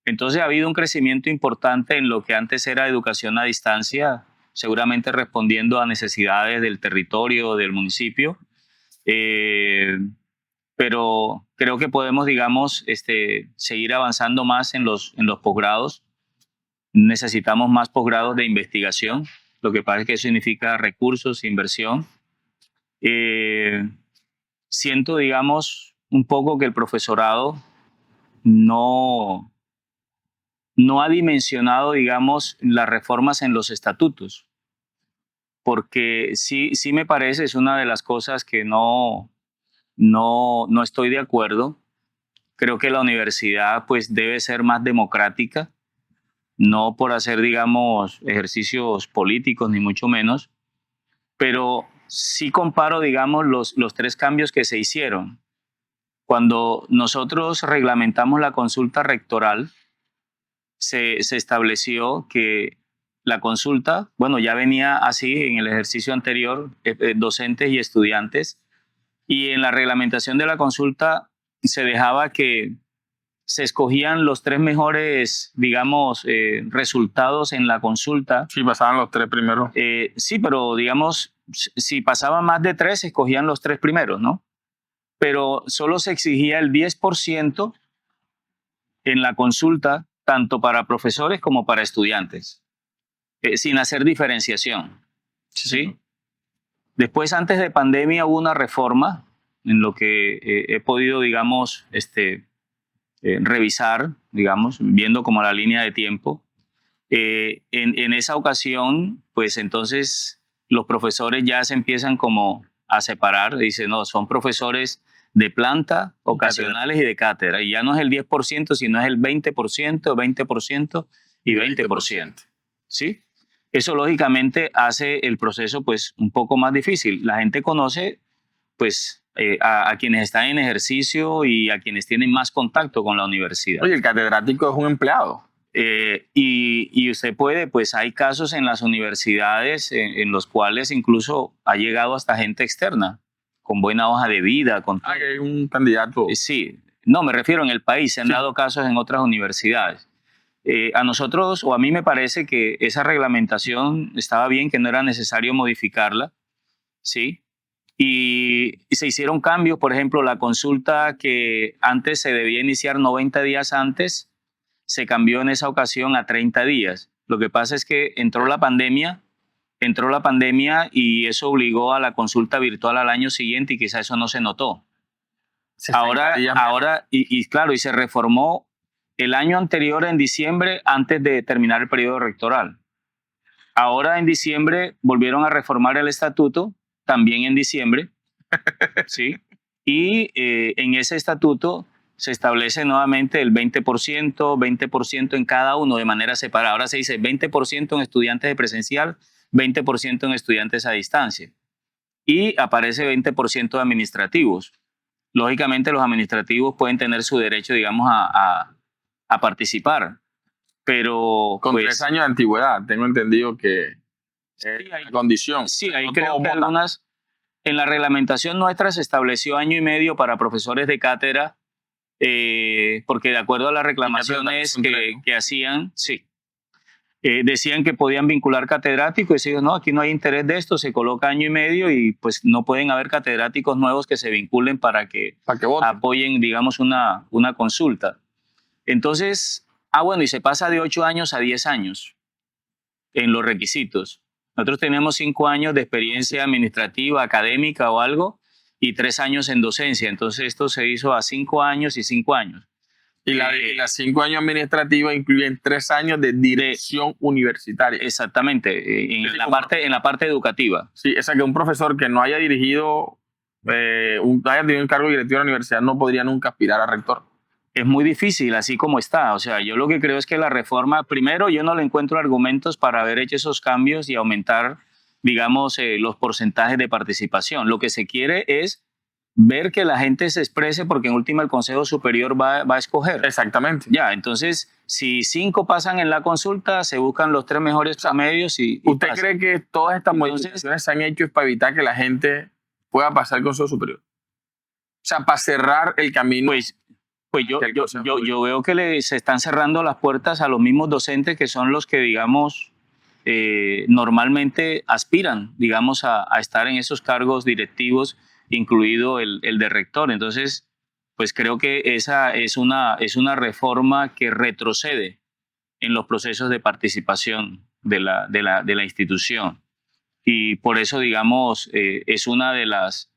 Entonces ha habido un crecimiento importante en lo que antes era educación a distancia, seguramente respondiendo a necesidades del territorio, del municipio. Pero creo que podemos, digamos, seguir avanzando más en los posgrados. Necesitamos más posgrados de investigación, lo que pasa es que eso significa recursos, inversión. Siento, digamos, un poco que el profesorado no ha dimensionado, digamos, las reformas en los estatutos, porque sí me parece, es una de las cosas que no estoy de acuerdo. Creo que la universidad pues debe ser más democrática, no por hacer, digamos, ejercicios políticos, ni mucho menos, pero sí comparo, digamos, los 3 cambios que se hicieron. Cuando nosotros reglamentamos la consulta rectoral, se estableció que la consulta, bueno, ya venía así en el ejercicio anterior, docentes y estudiantes, y en la reglamentación de la consulta se dejaba que se escogían los 3 mejores, digamos, resultados en la consulta. Sí, pasaban los 3 primeros. Sí, pero digamos, si pasaban más de 3, se escogían los 3 primeros, ¿no? Pero solo se exigía el 10% en la consulta, tanto para profesores como para estudiantes, sin hacer diferenciación. ¿Sí? Después, antes de pandemia, hubo una reforma en lo que he podido, digamos, revisar, digamos, viendo como la línea de tiempo. En esa ocasión, pues entonces los profesores ya se empiezan como a separar. Dicen, no, son profesores de planta, ocasionales y de cátedra. Y ya no es el 10%, sino es el 20%, 20% y 20%. ¿Sí? Eso lógicamente hace el proceso pues un poco más difícil. La gente conoce pues a quienes están en ejercicio y a quienes tienen más contacto con la universidad. Oye, el catedrático es un empleado. Y usted puede, pues hay casos en las universidades en los cuales incluso ha llegado hasta gente externa, con buena hoja de vida. Con que hay un candidato. Sí, no, me refiero en el país, se han dado casos en otras universidades. A nosotros, o a mí me parece que esa reglamentación estaba bien, que no era necesario modificarla, ¿sí? Y se hicieron cambios, por ejemplo, la consulta que antes se debía iniciar 90 días antes, se cambió en esa ocasión a 30 días. Lo que pasa es que entró la pandemia y eso obligó a la consulta virtual al año siguiente y quizá eso no se notó. Claro, y se reformó el año anterior en diciembre antes de terminar el periodo rectoral. Ahora en diciembre volvieron a reformar el estatuto, también en diciembre, ¿sí? Y en ese estatuto se establece nuevamente el 20% en cada uno de manera separada. Ahora se dice 20% en estudiantes de presencial, 20% en estudiantes a distancia. Y aparece 20% de administrativos. Lógicamente los administrativos pueden tener su derecho, digamos, a participar. Pero con pues, 3 años de antigüedad, tengo entendido que sí, la condición. Sí, ahí creo que algunas, en la reglamentación nuestra se estableció 1 año y medio para profesores de cátedra, porque de acuerdo a las reclamaciones que hacían, sí, decían que podían vincular catedráticos y decían, no, aquí no hay interés de esto, se coloca 1 año y medio y pues no pueden haber catedráticos nuevos que se vinculen para que apoyen, digamos, una consulta. Entonces, bueno, y se pasa de 8 años a 10 años en los requisitos. Nosotros tenemos 5 años de experiencia administrativa, académica o algo, y 3 años en docencia. Entonces esto se hizo a 5 años y 5 años. Y las 5 años administrativas incluyen 3 años de dirección universitaria. Exactamente, en la parte educativa. Sí, o sea que un profesor que no haya dirigido, un cargo directivo en la universidad no podría nunca aspirar a rector. Es muy difícil así como está. O sea, yo lo que creo es que la reforma, primero, yo no le encuentro argumentos para haber hecho esos cambios y aumentar, digamos, los porcentajes de participación. Lo que se quiere es ver que la gente se exprese porque en última el Consejo Superior va a escoger. Exactamente. Ya, entonces, si 5 pasan en la consulta, se buscan los 3 mejores promedios y ¿Usted cree que todas estas modificaciones se han hecho es para evitar que la gente pueda pasar al Consejo Superior? O sea, para cerrar el camino. Pues yo veo que se están cerrando las puertas a los mismos docentes que son los que, digamos, normalmente aspiran, digamos, a estar en esos cargos directivos, incluido el de rector. Entonces, pues creo que esa es una reforma que retrocede en los procesos de participación de la institución. Y por eso, digamos, es una de las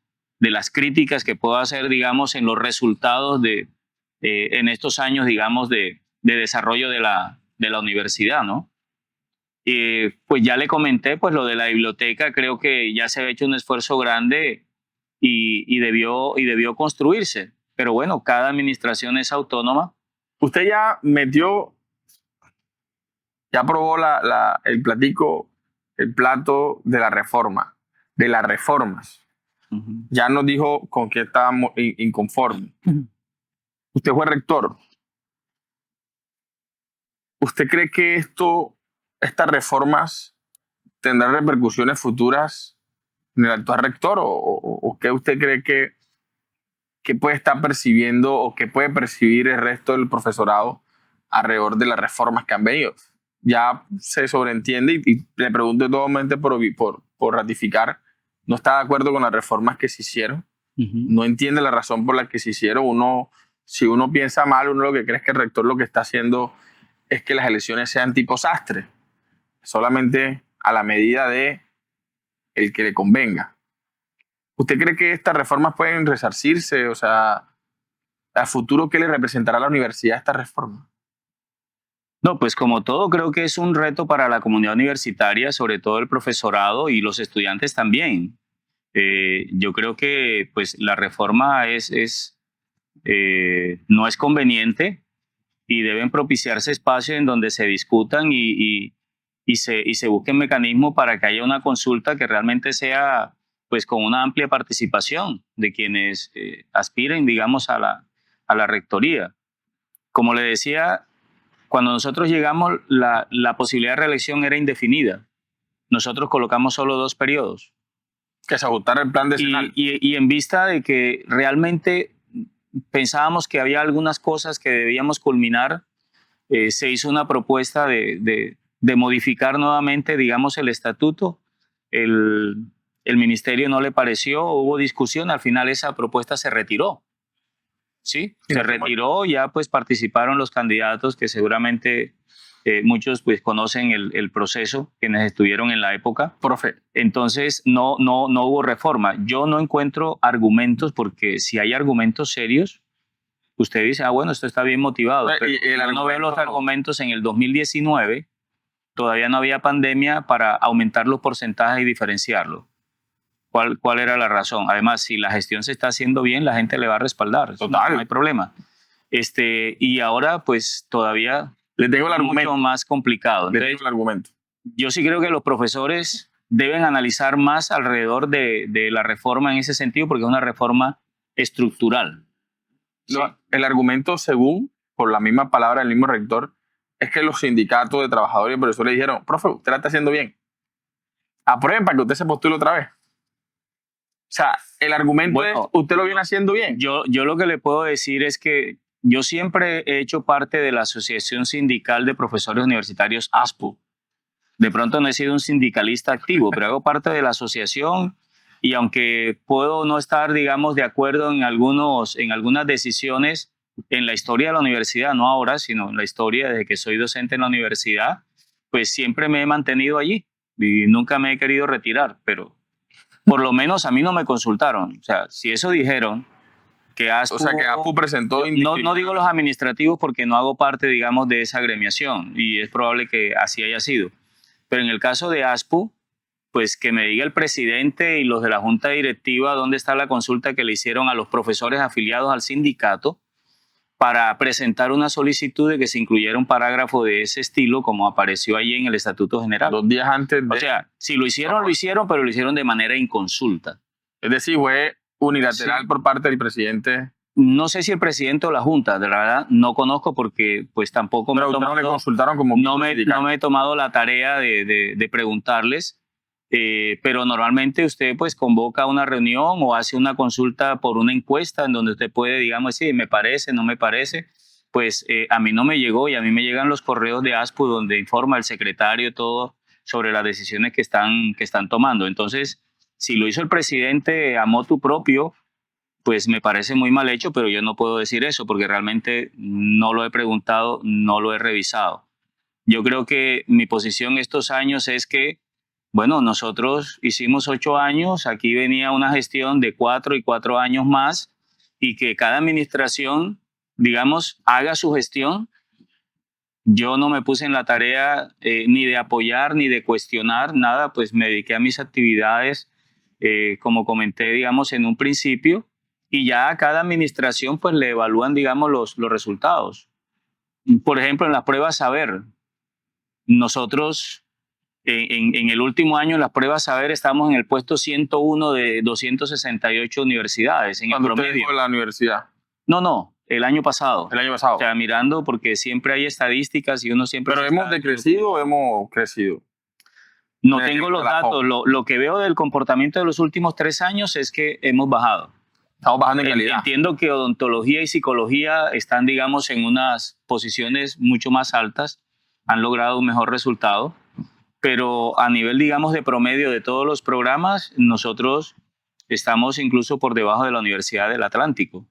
críticas que puedo hacer, digamos, en los resultados en estos años, digamos, de desarrollo de la universidad, ¿no? Pues ya le comenté, pues lo de la biblioteca, creo que ya se ha hecho un esfuerzo grande y debió construirse. Pero bueno, cada administración es autónoma. Usted ya aprobó el plato de la reforma, de las reformas. Uh-huh. Ya nos dijo con qué estábamos inconformes. Uh-huh. Usted fue rector. ¿Usted cree que estas reformas tendrán repercusiones futuras en el actual rector? ¿O qué usted cree que puede estar percibiendo o que puede percibir el resto del profesorado alrededor de las reformas que han venido? Ya se sobreentiende y le pregunto nuevamente por ratificar, no está de acuerdo con las reformas que se hicieron. Uh-huh. No entiende la razón por la que se hicieron. Si uno piensa mal, uno lo que cree es que el rector lo que está haciendo es que las elecciones sean tipo sastre, solamente a la medida de el que le convenga. ¿Usted cree que estas reformas pueden resarcirse? O sea, ¿a futuro qué le representará a la universidad esta reforma? No, pues como todo, creo que es un reto para la comunidad universitaria, sobre todo el profesorado y los estudiantes también. Yo creo que pues, la reforma no es conveniente y deben propiciarse espacios en donde se discutan y se busquen mecanismos para que haya una consulta que realmente sea pues, con una amplia participación de quienes aspiren, digamos, a la rectoría. Como le decía, cuando nosotros llegamos, la posibilidad de reelección era indefinida. Nosotros colocamos solo 2 periodos. Que se ajustara el plan decenal. Y en vista de que realmente pensábamos que había algunas cosas que debíamos culminar, se hizo una propuesta de modificar nuevamente, digamos, el estatuto. El ministerio no le pareció, hubo discusión, al final esa propuesta se retiró. ¿Sí? Se retiró, ya pues participaron los candidatos que seguramente muchos pues conocen el proceso, quienes estuvieron en la época. Profe, Entonces no hubo reforma. Yo no encuentro argumentos, porque si hay argumentos serios, usted dice, bueno, esto está bien motivado. Pero yo no veo los argumentos. En el 2019 todavía no había pandemia para aumentar los porcentajes y diferenciarlo. ¿Cuál era la razón? Además, si la gestión se está haciendo bien, la gente le va a respaldar. Total. No hay problema. Y ahora, pues, todavía le tengo el mucho más complicado. Entonces, le tengo el argumento. Yo sí creo que los profesores deben analizar más alrededor de la reforma en ese sentido, porque es una reforma estructural. ¿Sí? El argumento, según, por la misma palabra del mismo rector, es que los sindicatos de trabajadores y profesores dijeron, profe, usted la está haciendo bien. Aprueben para que usted se postule otra vez. O sea, el argumento es, usted lo viene haciendo bien. Yo lo que le puedo decir es que yo siempre he hecho parte de la Asociación Sindical de Profesores Universitarios, ASPU. De pronto no he sido un sindicalista activo, pero hago parte de la asociación, y aunque puedo no estar, digamos, de acuerdo en algunas decisiones en la historia de la universidad, no ahora, sino en la historia desde que soy docente en la universidad, pues siempre me he mantenido allí y nunca me he querido retirar, pero por lo menos a mí no me consultaron. O sea, si eso dijeron que ASPU... O sea, que ASPU presentó... No digo los administrativos porque no hago parte, digamos, de esa agremiación, y es probable que así haya sido. Pero en el caso de ASPU, pues que me diga el presidente y los de la junta directiva dónde está la consulta que le hicieron a los profesores afiliados al sindicato para presentar una solicitud de que se incluyera un parágrafo de ese estilo, como apareció ahí en el Estatuto General. 2 días antes de... O sea, si lo hicieron, lo hicieron, pero lo hicieron de manera inconsulta. Es decir, fue unilateral, sí, por parte del presidente. No sé si el presidente o la junta, de verdad no conozco, porque pues tampoco pero no le consultaron como... No me he tomado la tarea de preguntarles. Pero normalmente usted pues convoca una reunión o hace una consulta por una encuesta en donde usted puede, digamos, decir, me parece, no me parece. Pues a mí no me llegó, y a mí me llegan los correos de ASPU donde informa el secretario todo sobre las decisiones que están tomando. Entonces, si lo hizo el presidente a motu propio, pues me parece muy mal hecho, pero yo no puedo decir eso porque realmente no lo he preguntado, no lo he revisado. Yo creo que mi posición estos años es que, bueno, nosotros hicimos 8 años, aquí venía una gestión de 4 y 4 años más, y que cada administración, digamos, haga su gestión. Yo no me puse en la tarea ni de apoyar ni de cuestionar nada, pues me dediqué a mis actividades, como comenté, digamos, en un principio, y ya a cada administración pues le evalúan, digamos, los resultados. Por ejemplo, en las pruebas saber, nosotros... En el último año, en las pruebas saber, estamos en el puesto 101 de 268 universidades. En el promedio. ¿Usted dijo la universidad? No, el año pasado. El año pasado. O sea, mirando, porque siempre hay estadísticas y uno siempre... ¿Pero hemos decrecido o hemos crecido? No tengo los datos. Lo que veo del comportamiento de los últimos 3 años es que hemos bajado. Estamos bajando en calidad. Entiendo que odontología y psicología están, digamos, en unas posiciones mucho más altas, han logrado un mejor resultado. Pero a nivel, digamos, de promedio de todos los programas, nosotros estamos incluso por debajo de la Universidad del Atlántico,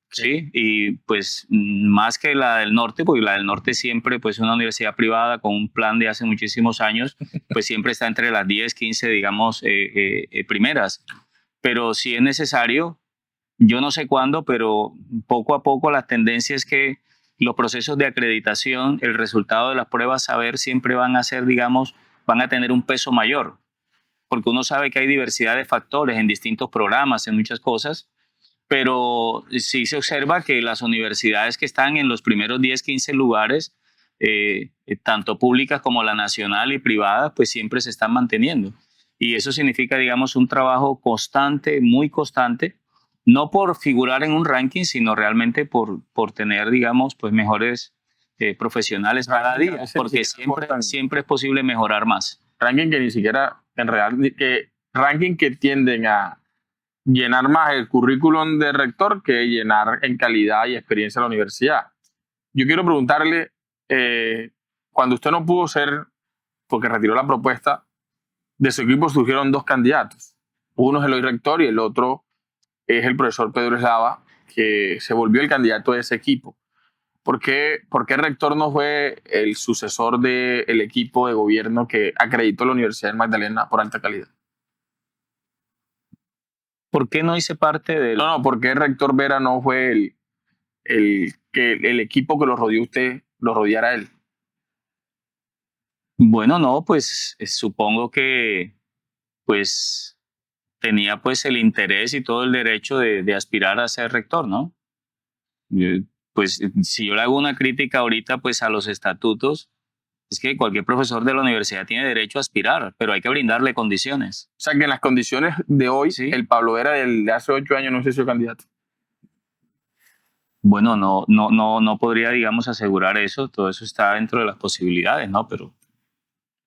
¿sí? Y pues más que la del norte, porque la del norte siempre, pues una universidad privada con un plan de hace muchísimos años, pues siempre está entre las 10, 15, digamos, primeras. Pero si es necesario, yo no sé cuándo, pero poco a poco la tendencia es que los procesos de acreditación, el resultado de las pruebas saber siempre van a ser, digamos, van a tener un peso mayor, porque uno sabe que hay diversidad de factores en distintos programas, en muchas cosas, pero sí se observa que las universidades que están en los primeros 10, 15 lugares, tanto públicas como la nacional y privada, pues siempre se están manteniendo. Y eso significa, digamos, un trabajo constante, muy constante, no por figurar en un ranking, sino realmente por tener, digamos, pues mejores profesionales cada día, porque siempre es posible mejorar más. Ranking que ni siquiera, en realidad, ranking que tienden a llenar más el currículum de rector que llenar en calidad y experiencia la universidad. Yo quiero preguntarle, cuando usted no pudo ser, porque retiró la propuesta, de su equipo surgieron 2 candidatos. Uno es el hoy rector y el otro es el profesor Pedro Eslava, que se volvió el candidato de ese equipo. por qué el rector no fue el sucesor del equipo de gobierno que acreditó la Universidad del Magdalena por alta calidad? ¿Por qué no hice parte del...? No, ¿por qué el rector Vera no fue el equipo que lo rodeó usted, lo rodeara a él? Bueno, no, pues supongo que pues tenía pues el interés y todo el derecho de aspirar a ser rector, ¿no? Pues si yo le hago una crítica ahorita pues a los estatutos, es que cualquier profesor de la universidad tiene derecho a aspirar, pero hay que brindarle condiciones. O sea, que en las condiciones de hoy, Sí. el Pablo Vera de hace 8 años no se hizo candidato. Bueno, no podría, digamos, asegurar eso. Todo eso está dentro de las posibilidades, ¿no? Pero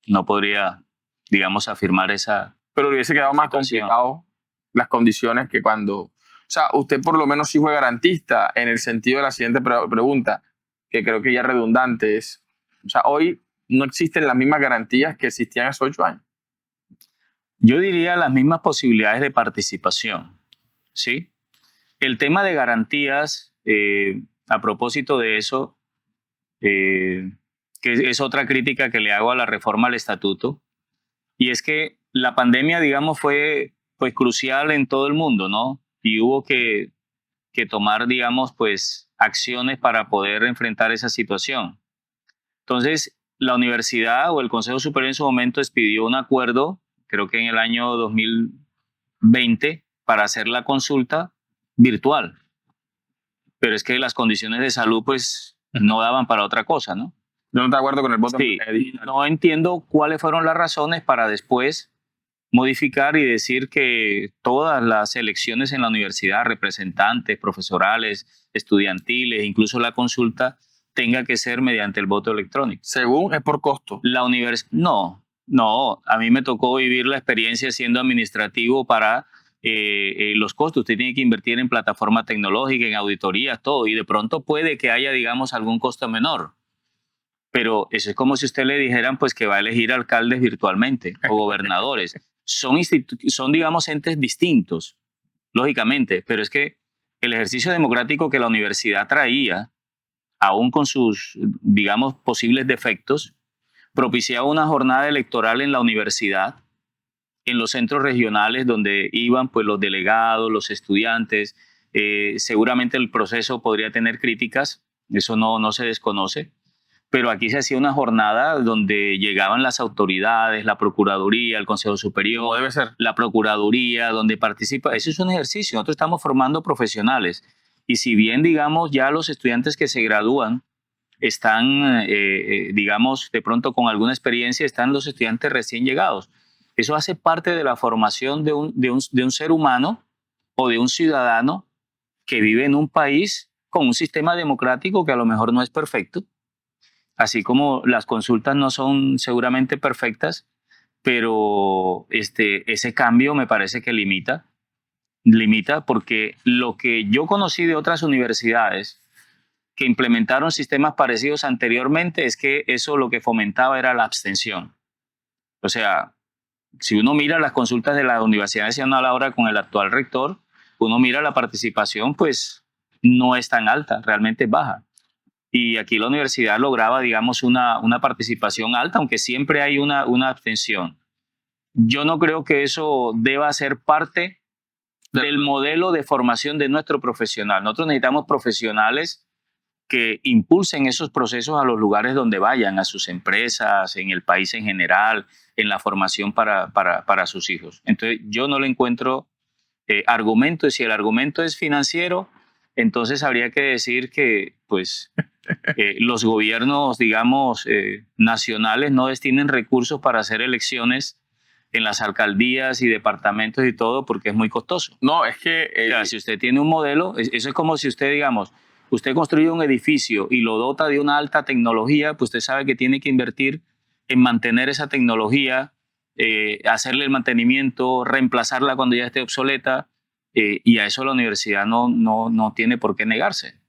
no podría, digamos, afirmar esa Pero le hubiese quedado más situación. complicado las condiciones que cuando... O sea, usted por lo menos sí fue garantista en el sentido de la siguiente pregunta, que creo que ya es redundante, es... O sea, hoy no existen las mismas garantías que existían hace 8 años. Yo diría las mismas posibilidades de participación, ¿sí? El tema de garantías, a propósito de eso, que es otra crítica que le hago a la reforma al estatuto, y es que la pandemia, digamos, fue pues crucial en todo el mundo, ¿no? Y hubo que tomar, digamos, pues acciones para poder enfrentar esa situación. Entonces, la universidad o el Consejo Superior en su momento expidió un acuerdo, creo que en el año 2020, para hacer la consulta virtual. Pero es que las condiciones de salud, pues, no daban para otra cosa, ¿no? Yo no estoy de acuerdo con el voto. Sí, no entiendo cuáles fueron las razones para después modificar y decir que todas las elecciones en la universidad, representantes, profesorales, estudiantiles, incluso la consulta, tenga que ser mediante el voto electrónico. Según es por costo. La universidad, no, a mí me tocó vivir la experiencia siendo administrativo para los costos. Usted tiene que invertir en plataforma tecnológica, en auditorías, todo, y de pronto puede que haya, digamos, algún costo menor. Pero eso es como si usted le dijeran pues que va a elegir alcaldes virtualmente o gobernadores. Son, digamos, entes distintos, lógicamente, pero es que el ejercicio democrático que la universidad traía, aún con sus, digamos, posibles defectos, propiciaba una jornada electoral en la universidad, en los centros regionales donde iban pues los delegados, los estudiantes. Seguramente el proceso podría tener críticas, eso no se desconoce, pero aquí se hacía una jornada donde llegaban las autoridades, la Procuraduría, el Consejo Superior, Como debe ser. la Procuraduría, donde participa. Eso es un ejercicio, nosotros estamos formando profesionales. Y si bien, digamos, ya los estudiantes que se gradúan están, digamos, de pronto con alguna experiencia, están los estudiantes recién llegados. Eso hace parte de la formación de un ser humano o de un ciudadano que vive en un país con un sistema democrático que a lo mejor no es perfecto, así como las consultas no son seguramente perfectas, pero ese cambio me parece que limita porque lo que yo conocí de otras universidades que implementaron sistemas parecidos anteriormente es que eso lo que fomentaba era la abstención. O sea, si uno mira las consultas de la Universidad Nacional ahora con el actual rector, uno mira la participación, pues no es tan alta, realmente es baja. Y aquí la universidad lograba, digamos, una participación alta, aunque siempre hay una abstención. Yo no creo que eso deba ser parte del modelo de formación de nuestro profesional. Nosotros necesitamos profesionales que impulsen esos procesos a los lugares donde vayan, a sus empresas, en el país en general, en la formación para sus hijos. Entonces, yo no le encuentro argumento, y si el argumento es financiero, entonces habría que decir que pues, los gobiernos, digamos, nacionales no destinen recursos para hacer elecciones en las alcaldías y departamentos y todo porque es muy costoso. No, es que... O sea, si usted tiene un modelo, eso es como si usted, digamos, usted construye un edificio y lo dota de una alta tecnología, pues usted sabe que tiene que invertir en mantener esa tecnología, hacerle el mantenimiento, reemplazarla cuando ya esté obsoleta, y a eso la universidad no tiene por qué negarse.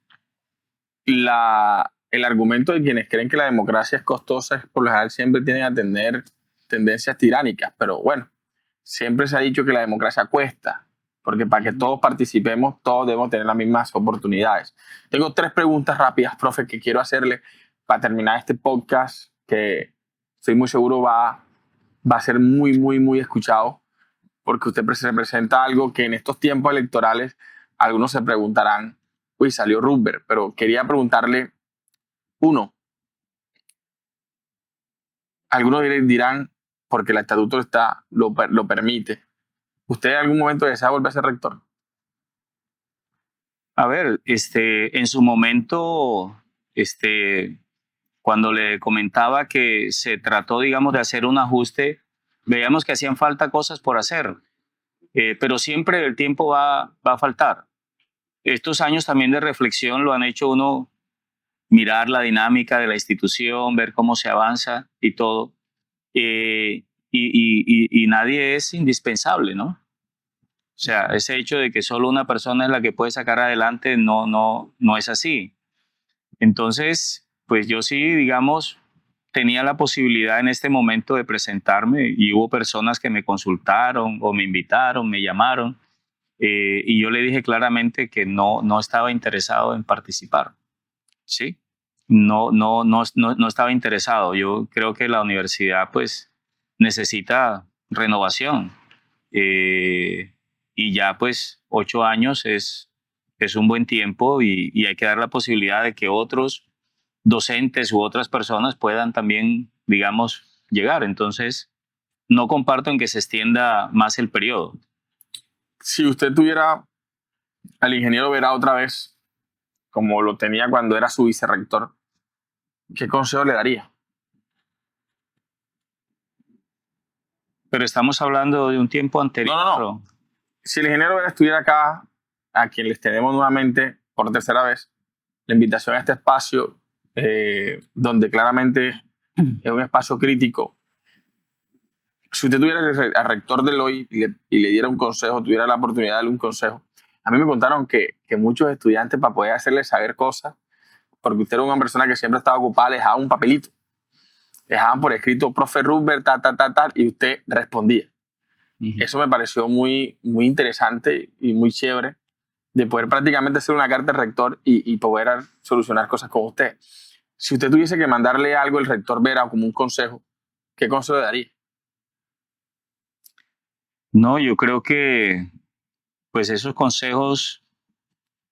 El argumento de quienes creen que la democracia es costosa es por lo general siempre tienen a tener tendencias tiránicas, pero bueno, siempre se ha dicho que la democracia cuesta, porque para que todos participemos, todos debemos tener las mismas oportunidades. Tengo 3 preguntas rápidas, profe, que quiero hacerle para terminar este podcast, que estoy muy seguro va a ser muy, muy, muy escuchado, porque usted representa algo que en estos tiempos electorales algunos se preguntarán, uy, salió Rupert, pero quería preguntarle, uno, algunos dirán, porque el estatuto lo permite, ¿usted en algún momento desea volver a ser rector? A ver, en su momento, cuando le comentaba que se trató, digamos, de hacer un ajuste, veíamos que hacían falta cosas por hacer, pero siempre el tiempo va a faltar. Estos años también de reflexión lo han hecho uno mirar la dinámica de la institución, ver cómo se avanza y todo. Y nadie es indispensable, ¿no? O sea, ese hecho de que solo una persona es la que puede sacar adelante no es así. Entonces, pues yo sí, digamos, tenía la posibilidad en este momento de presentarme y hubo personas que me consultaron o me invitaron, me llamaron y yo le dije claramente que no estaba interesado en participar, ¿sí? No estaba interesado. Yo creo que la universidad pues necesita renovación y ya pues 8 años es un buen tiempo y hay que dar la posibilidad de que otros docentes u otras personas puedan también, digamos, llegar. Entonces, no comparto en que se extienda más el periodo. Si usted tuviera al ingeniero Vera otra vez, como lo tenía cuando era su vicerrector, ¿qué consejo le daría? Pero estamos hablando de un tiempo anterior. No. Si el ingeniero Vera estuviera acá, a quien les tenemos nuevamente por tercera vez, la invitación a este espacio, donde claramente es un espacio crítico. Si usted tuviera al rector del hoy y le diera un consejo, tuviera la oportunidad de darle un consejo, a mí me contaron que muchos estudiantes, para poder hacerle saber cosas, porque usted era una persona que siempre estaba ocupada, le dejaban un papelito, le dejaban por escrito, profe Rupert, tal, y usted respondía. Eso me pareció muy, muy interesante y muy chévere, de poder prácticamente hacer una carta al rector y poder solucionar cosas con usted. Si usted tuviese que mandarle algo al rector Vera como un consejo, ¿qué consejo le daría? No, yo creo que pues esos consejos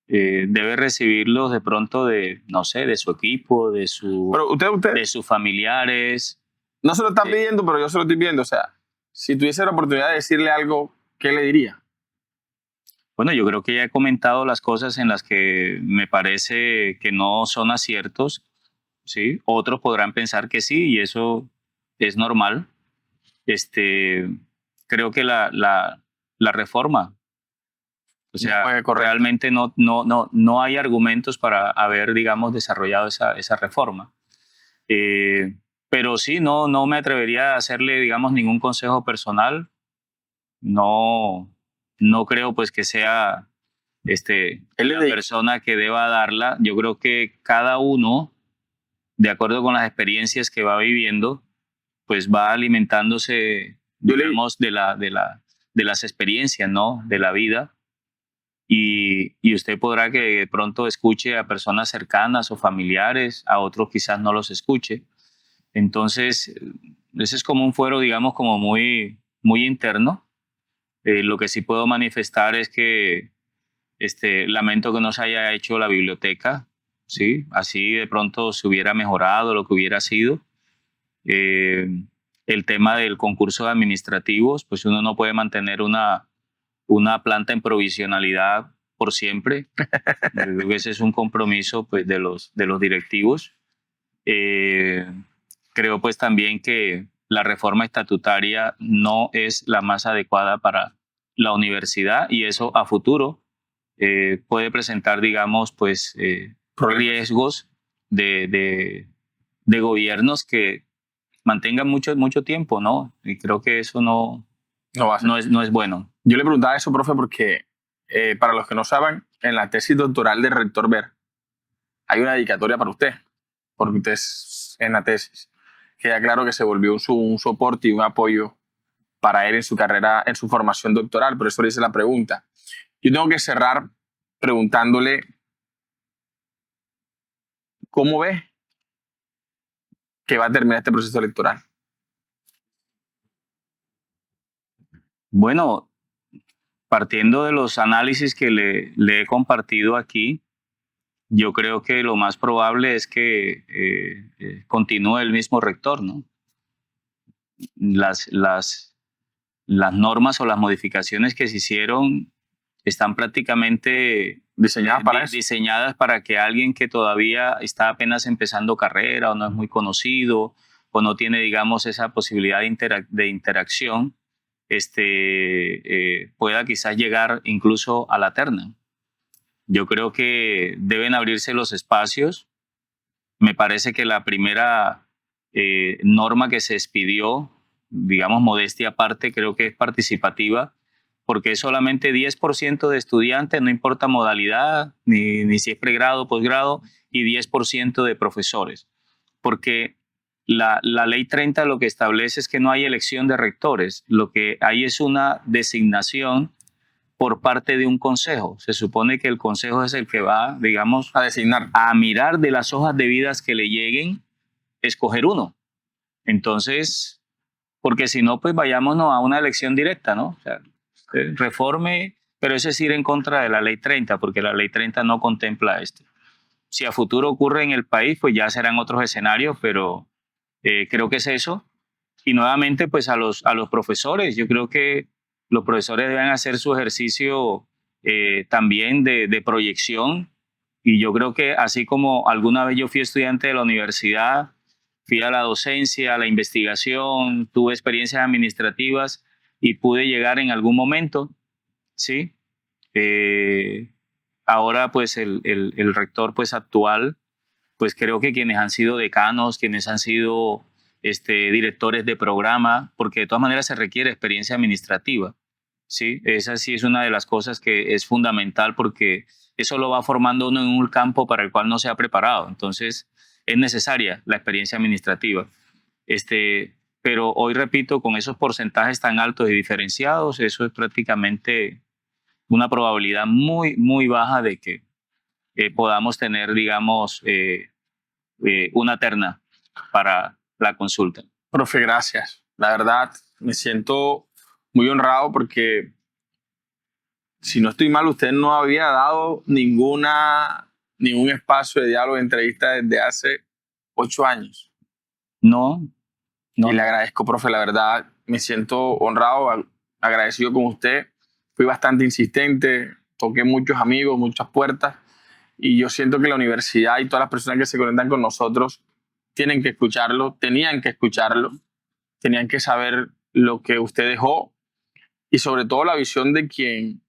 debe recibirlos de pronto de, no sé, de su equipo, de sus familiares. No se lo está pidiendo, pero yo se lo estoy pidiendo. O sea, si tuviese la oportunidad de decirle algo, ¿qué le diría? Bueno, yo creo que ya he comentado las cosas en las que me parece que no son aciertos, ¿sí? Otros podrán pensar que sí y eso es normal. Creo que la reforma, o sea, realmente no hay argumentos para haber, digamos, desarrollado esa reforma. Pero sí, no me atrevería a hacerle, digamos, ningún consejo personal. No creo pues que sea la persona que deba darla. Yo creo que cada uno, de acuerdo con las experiencias que va viviendo, pues va alimentándose, digamos, de las experiencias, ¿no? De la vida. Y usted podrá que de pronto escuche a personas cercanas o familiares, a otros quizás no los escuche. Entonces, ese es como un fuero, digamos, como muy, muy interno. Lo que sí puedo manifestar es que lamento que no se haya hecho la biblioteca, ¿sí? Así de pronto se hubiera mejorado lo que hubiera sido. El tema del concurso de administrativos, pues uno no puede mantener una planta en provisionalidad por siempre. Creo que ese es un compromiso pues, de los directivos. Creo pues también que la reforma estatutaria no es la más adecuada para la universidad y eso a futuro puede presentar, digamos, pues riesgos de gobiernos que mantengan mucho tiempo, ¿no? Y creo que eso no es bueno. Yo le preguntaba eso, profe, porque para los que no saben, en la tesis doctoral del rector Ver hay una dedicatoria para usted, porque usted es en la tesis. Queda claro que se volvió un soporte y un apoyo para él en su carrera, en su formación doctoral. Por eso le hice la pregunta. Yo tengo que cerrar preguntándole, ¿cómo ves que va a terminar este proceso electoral? Bueno, partiendo de los análisis que le he compartido aquí, yo creo que lo más probable es que continúe el mismo rector, ¿no? Las, las, las normas o las modificaciones que se hicieron están prácticamente diseñadas para que alguien que todavía está apenas empezando carrera o no es muy conocido o no tiene, digamos, esa posibilidad de interacción, pueda quizás llegar incluso a la terna. Yo creo que deben abrirse los espacios. Me parece que la primera norma que se expidió, digamos, modestia aparte, creo que es participativa, porque es solamente 10% de estudiantes, no importa modalidad, ni si es pregrado o posgrado, y 10% de profesores. Porque la ley 30 lo que establece es que no hay elección de rectores, lo que hay es una designación por parte de un consejo. Se supone que el consejo es el que va, digamos, A designar. a mirar de las hojas de vidas que le lleguen, escoger uno. Entonces, porque si no, pues vayámonos a una elección directa, ¿no? O sea, reforme, pero eso es ir en contra de la ley 30, porque la ley 30 no contempla esto. Si a futuro ocurre en el país, pues ya serán otros escenarios, pero creo que es eso. Y nuevamente, pues a los profesores, yo creo que los profesores deben hacer su ejercicio también de proyección. Y yo creo que así como alguna vez yo fui estudiante de la universidad, fui a la docencia, a la investigación, tuve experiencias administrativas y pude llegar en algún momento, ¿sí? Ahora, pues el rector pues, actual, pues creo que quienes han sido decanos, quienes han sido directores de programa, porque de todas maneras se requiere experiencia administrativa, ¿sí? Esa sí es una de las cosas que es fundamental porque eso lo va formando uno en un campo para el cual no se ha preparado. Entonces, es necesaria la experiencia administrativa. Pero hoy, repito, con esos porcentajes tan altos y diferenciados, eso es prácticamente una probabilidad muy, muy baja de que podamos tener, digamos, una terna para la consulta. Profe, gracias. La verdad, me siento muy honrado porque, si no estoy mal, usted no había dado ningún espacio de diálogo, de entrevista desde hace 8 años. No. Y le agradezco, profe, la verdad, me siento honrado, agradecido con usted. Fui bastante insistente, toqué muchos amigos, muchas puertas, y yo siento que la universidad y todas las personas que se conectan con nosotros tienen que escucharlo, tenían que escucharlo, tenían que saber lo que usted dejó y sobre todo la visión de quien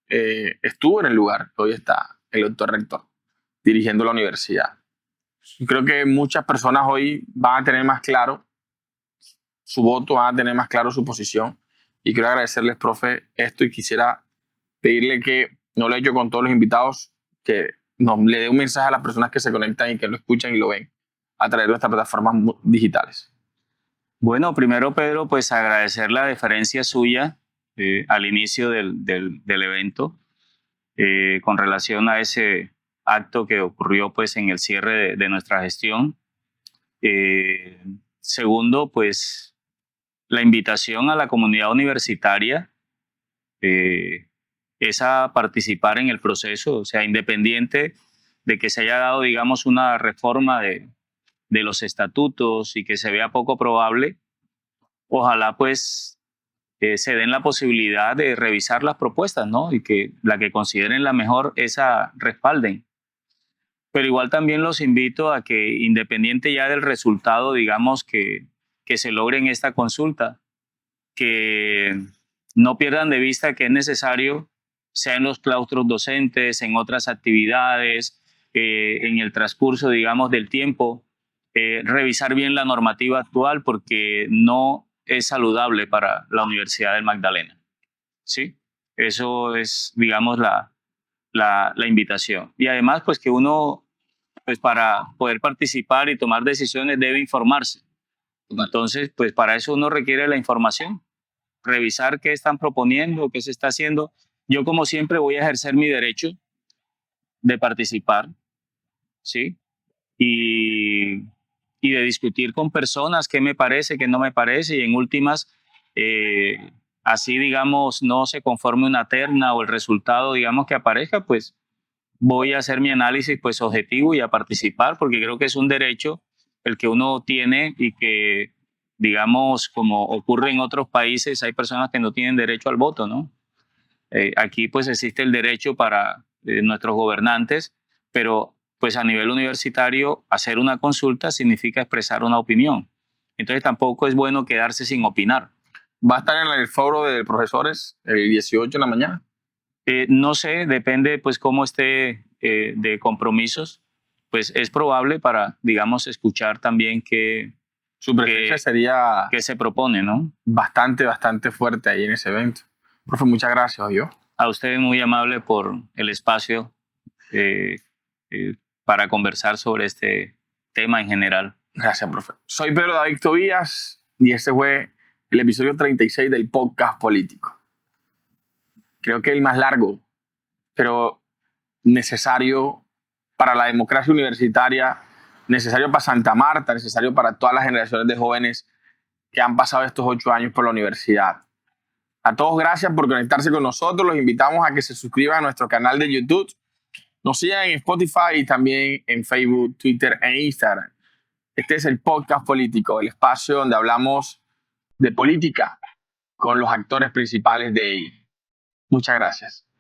estuvo en el lugar que hoy está el doctor rector dirigiendo la universidad. Yo creo que muchas personas hoy van a tener más claro su voto, van a tener más claro su posición, y quiero agradecerles, profe, esto, y quisiera pedirle que, no lo he hecho con todos los invitados, que le dé un mensaje a las personas que se conectan y que lo escuchan y lo ven a través de nuestras plataformas digitales. Bueno, primero, Pedro, pues agradecer la deferencia suya al inicio del evento con relación a ese acto que ocurrió pues en el cierre de nuestra gestión. Segundo, pues la invitación a la comunidad universitaria es a participar en el proceso, o sea, independiente de que se haya dado, digamos, una reforma de los estatutos y que se vea poco probable, ojalá pues se den la posibilidad de revisar las propuestas, ¿no? Y que la que consideren la mejor, esa respalden. Pero igual también los invito a que, independiente ya del resultado, digamos, que se logre en esta consulta, que no pierdan de vista que es necesario, sea en los claustros docentes, en otras actividades, en el transcurso, digamos, del tiempo, revisar bien la normativa actual porque no es saludable para la Universidad del Magdalena. ¿Sí? Eso es, digamos, la invitación. Y además, pues que uno, pues para poder participar y tomar decisiones debe informarse. Entonces, pues para eso uno requiere la información. revisar qué están proponiendo, qué se está haciendo. Yo, como siempre, voy a ejercer mi derecho de participar, ¿sí? Y, y de discutir con personas qué me parece, qué no me parece, y en últimas, así, digamos, no se conforme una terna o el resultado, digamos, que aparezca, pues voy a hacer mi análisis pues objetivo y a participar, porque creo que es un derecho el que uno tiene y que, digamos, como ocurre en otros países, hay personas que no tienen derecho al voto, ¿no? Aquí pues existe el derecho para nuestros gobernantes, pero pues a nivel universitario hacer una consulta significa expresar una opinión. Entonces tampoco es bueno quedarse sin opinar. ¿Va a estar en el foro de profesores el 18 en la mañana? No sé, depende pues cómo esté de compromisos, pues es probable para, digamos, escuchar también Su presencia sería qué se propone, ¿no? bastante fuerte ahí en ese evento. Profe, muchas gracias, yo. A usted muy amable por el espacio eh, para conversar sobre este tema en general. Gracias, profe. Soy Pedro David Tobías y este fue el episodio 36 del podcast político. Creo que el más largo, pero necesario para la democracia universitaria, necesario para Santa Marta, necesario para todas las generaciones de jóvenes que han pasado estos 8 años por la universidad. A todos, gracias por conectarse con nosotros. Los invitamos a que se suscriban a nuestro canal de YouTube. Nos sigan en Spotify y también en Facebook, Twitter e Instagram. Este es el podcast político, el espacio donde hablamos de política con los actores principales de ella. Muchas gracias.